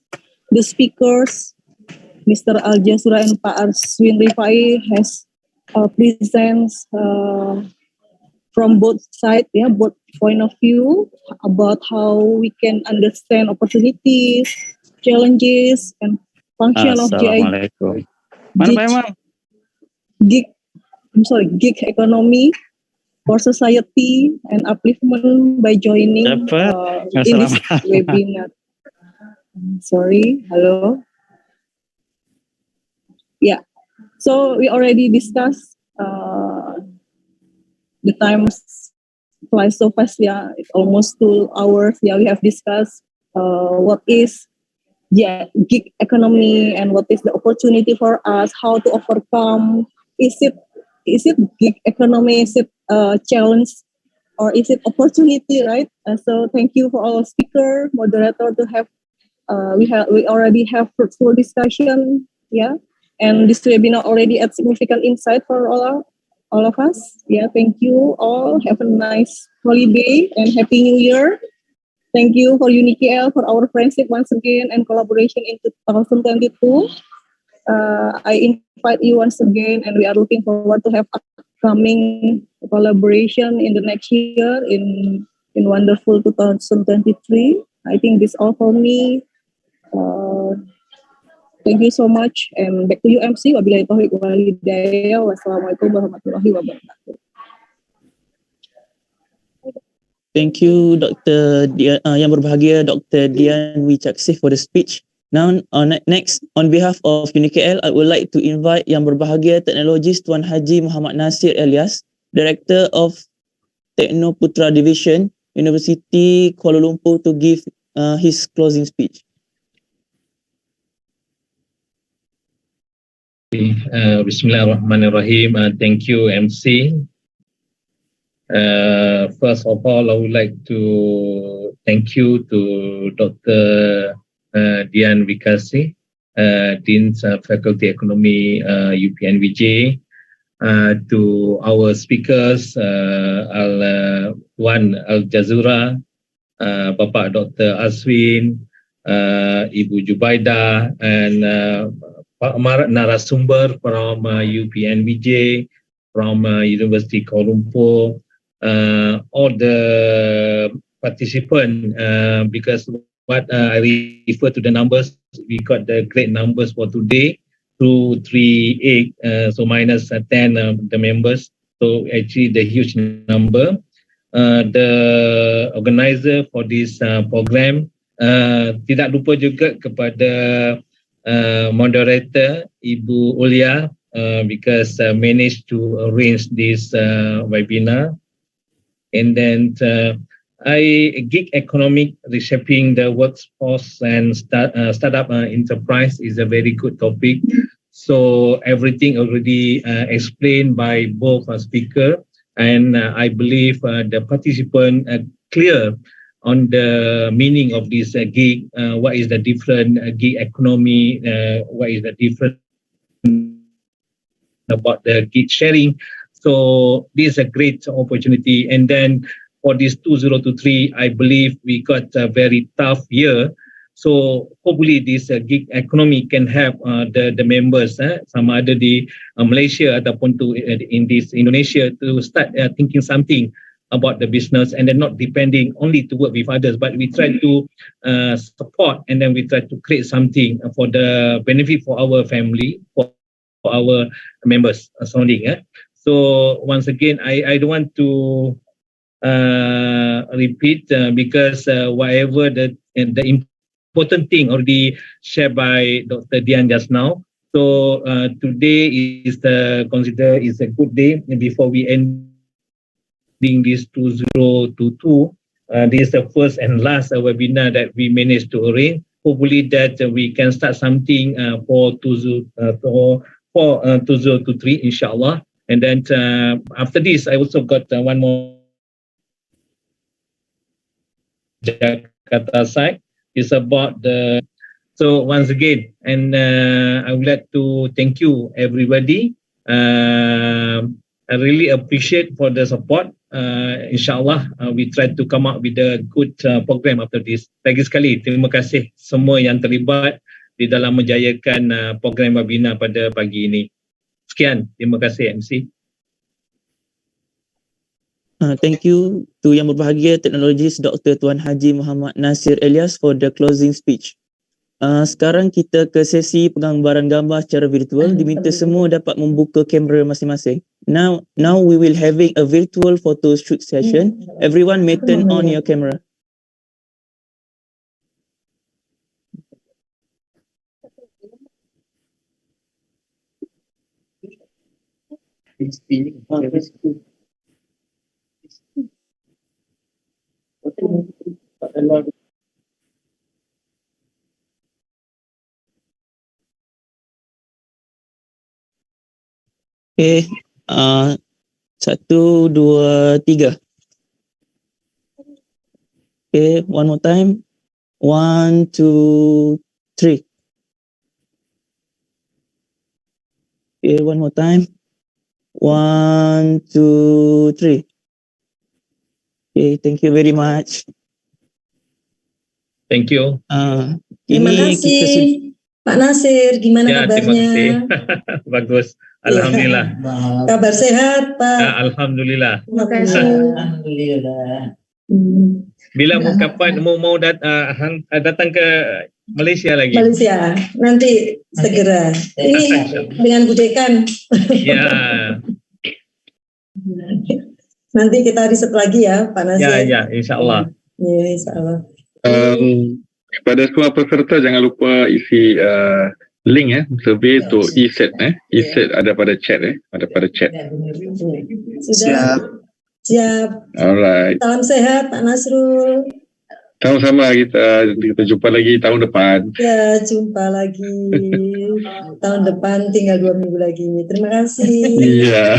Speaker 2: The speakers, Mr. Al-Jasura and Pak Arswin Rifai, has presents from both sides, yeah, both point of view about how we can understand opportunities, challenges, and function of GiG economy for society and upliftment by joining in this webinar. Sorry, hello. Yeah, so we already discussed the time flies so fast. Yeah, it's almost 2 hours. Yeah, we have discussed what is GiG economy and what is the opportunity for us, how to overcome. Is it GiG economy? Is it a challenge or is it opportunity? Right. So thank you for all speaker, moderator to have. We already have fruitful discussion. Yeah, and this webinar already had significant insight for all of us. Yeah, thank you all. Have a nice holiday and Happy New Year. Thank you for UNIKL for our friendship once again and collaboration in 2022. I invite you once again, and we are looking forward to have upcoming collaboration in the next year in wonderful 2023. I think this all for me. Thank you so much, and back to you, MC. Wabillahi taufiq wal hidayah. Wassalamualaikum warahmatullahi wabarakatuh.
Speaker 7: Thank you, Dr. Yang berbahagia, Dr. Dian Wicaksih for the speech. Now, next, on behalf of UNIKL, I would like to invite Yang berbahagia Teknologis Tuan Haji Muhammad Nasir Elias, Director of Teknoputra Division, University Kuala Lumpur, to give his closing speech.
Speaker 11: Bismillahirrahmanirrahim. Thank you, MC. First of all, I would like to thank you to Dr. Dian Wicaksih, Dean Faculty Economy, UPN-VJ, to our speakers, Tuan Al-Jasura, Bapak Dr. Arswin, Ibu Jubaida, and narasumber from UPN-VJ, from University Kuala Lumpur, all the participants, because what I refer to the numbers, we got the great numbers for today. 238, so minus 10 the members. So actually the huge number. The organizer for this program, tidak lupa juga kepada moderator Ibu Ulia, because managed to arrange this webinar. And then gig economic reshaping the workforce and startup enterprise is a very good topic. So everything already explained by both speaker, and I believe the participant clear on the meaning of this gig. What is the different gig economy? What is the different about the gig sharing? So this is a great opportunity. And then for this 2023, I believe we got a very tough year. So hopefully this gig economy can help the members, sama ada di Malaysia ataupun in this Indonesia, to start thinking something about the business, and then not depending only to work with others, but we try to support, and then we try to create something for the benefit for our family, for our members surrounding. So once again, I don't want to repeat because whatever the important thing already shared by Dr. Dian just now. So today is considered is a good day before we ending this 2022. This is the first and last webinar that we managed to arrange. Hopefully that we can start something for 2023, inshallah. And then after this, I also got one more Jakarta side. It's about the, so once again, and I would like to thank you everybody. I really appreciate for the support. Inshallah, we try to come up with a good program after this. Lagi sekali, terima kasih semua yang terlibat di dalam menjayakan program webinar pada pagi ini. Sekian, terima kasih MC.
Speaker 7: Thank you to Yang Berbahagia Teknologis Dr. Tuan Haji Muhammad Nasir Elias for the closing speech. Sekarang kita ke sesi penggambaran gambar secara virtual. Diminta semua dapat membuka kamera masing-masing. Now we will having a virtual photo shoot session. Everyone may turn on your camera. Okay, 1, 2, 3. Okay, one more time. 1, 2, 3. Okay, one more time. 1, 2, 3. Okay, thank you very much.
Speaker 11: Thank you.
Speaker 12: Terima kasih Pak Nasir, gimana kabarnya?
Speaker 11: Terima kasih. Bagus. Alhamdulillah.
Speaker 12: Kabar sehat Pak?
Speaker 11: Alhamdulillah.
Speaker 12: Terima kasih.
Speaker 11: Alhamdulillah. Bila mau datang ke Malaysia lagi?
Speaker 12: Malaysia, nanti segera. Ini dengan Budekan.
Speaker 11: Ya.
Speaker 12: Nanti kita riset lagi ya Pak Nasir.
Speaker 11: Ya, insyaAllah.
Speaker 12: Ya, insyaAllah.
Speaker 5: Kepada semua peserta, jangan lupa isi link survey untuk ESET. ESET ada pada chat. Ada pada chat.
Speaker 12: Siap.
Speaker 5: Alright.
Speaker 12: Salam sehat Pak Nasrul.
Speaker 5: Sama-sama, kita jumpa lagi tahun depan.
Speaker 12: Ya, jumpa lagi tahun depan, tinggal 2 minggu lagi. Terima kasih.
Speaker 5: Iya.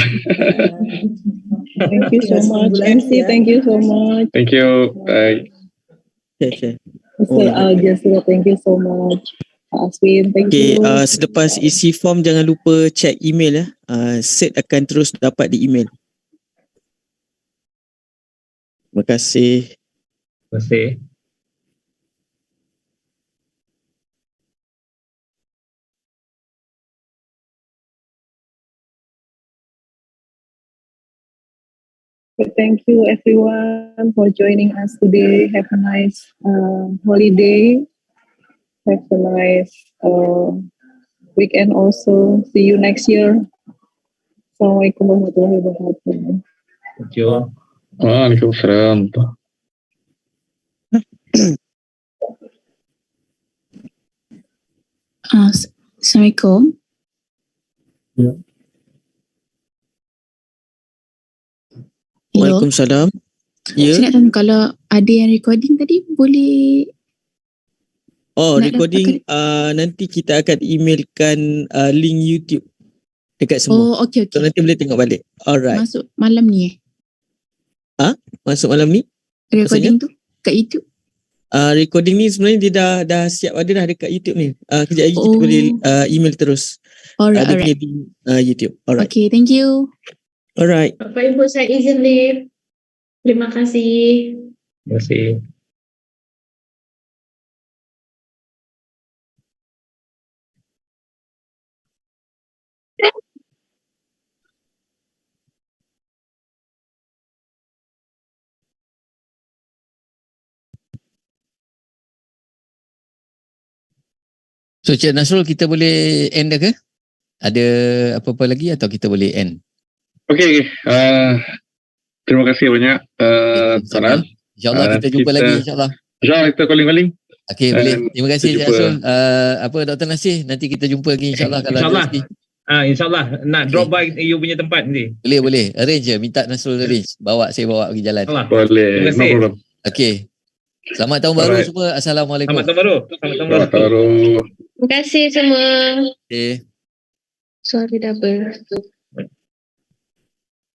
Speaker 2: Thank you so much, MC. Thank you so much.
Speaker 5: Thank you. Bye.
Speaker 7: Okay.
Speaker 2: Jasura, thank you so much. Aswin, thank you.
Speaker 7: Selepas isi form jangan lupa check email set akan terus dapat di email. Terima kasih.
Speaker 11: Terima kasih.
Speaker 2: Thank you everyone for joining us today. Have a nice holiday. Have a nice weekend also. See you next year. Assalamualaikum warahmatullahi wabarakatuh.
Speaker 11: Thank you.
Speaker 5: Waalaikumsalam.
Speaker 13: Assalamualaikum.
Speaker 3: Ya.
Speaker 13: Hello.
Speaker 7: Waalaikumsalam.
Speaker 13: Saya nak tanya kalau ada yang recording tadi boleh.
Speaker 7: Recording nanti kita akan emailkan link YouTube dekat semua.
Speaker 13: Okay.
Speaker 7: So nanti boleh tengok balik. Alright.
Speaker 13: Masuk malam ni
Speaker 7: Masuk malam ni?
Speaker 13: Recording tu kat YouTube.
Speaker 7: Recording ni sebenarnya dia dah siap ada dah dekat YouTube ni. Kejap lagi kita boleh email terus.
Speaker 13: Alright.
Speaker 7: Di YouTube. Alright.
Speaker 13: Okay, thank you.
Speaker 7: Alright.
Speaker 6: Bapak Ibu saya izin leave. Terima kasih.
Speaker 11: Terima kasih.
Speaker 8: So Cik Nasrul, kita boleh end dah ke? Ada apa-apa lagi atau kita boleh end?
Speaker 5: Okay. Terima kasih banyak Taran.
Speaker 8: InsyaAllah kita jumpa lagi insyaAllah.
Speaker 5: InsyaAllah kita calling-calling.
Speaker 8: Okay, boleh. Terima kasih Cik Nasrul. Dr. Nasir, nanti kita jumpa lagi insyaAllah kalau ada rezeki.
Speaker 11: InsyaAllah nak drop by you punya tempat nanti.
Speaker 8: Boleh. Arrange je. Minta Nasrul arrange. Saya bawa pergi jalan.
Speaker 5: Boleh. No problem.
Speaker 8: Okay. Selamat tahun baru semua. Assalamualaikum.
Speaker 11: Selamat tahun baru.
Speaker 10: Terima kasih semua.
Speaker 8: Okay.
Speaker 10: Sorry double.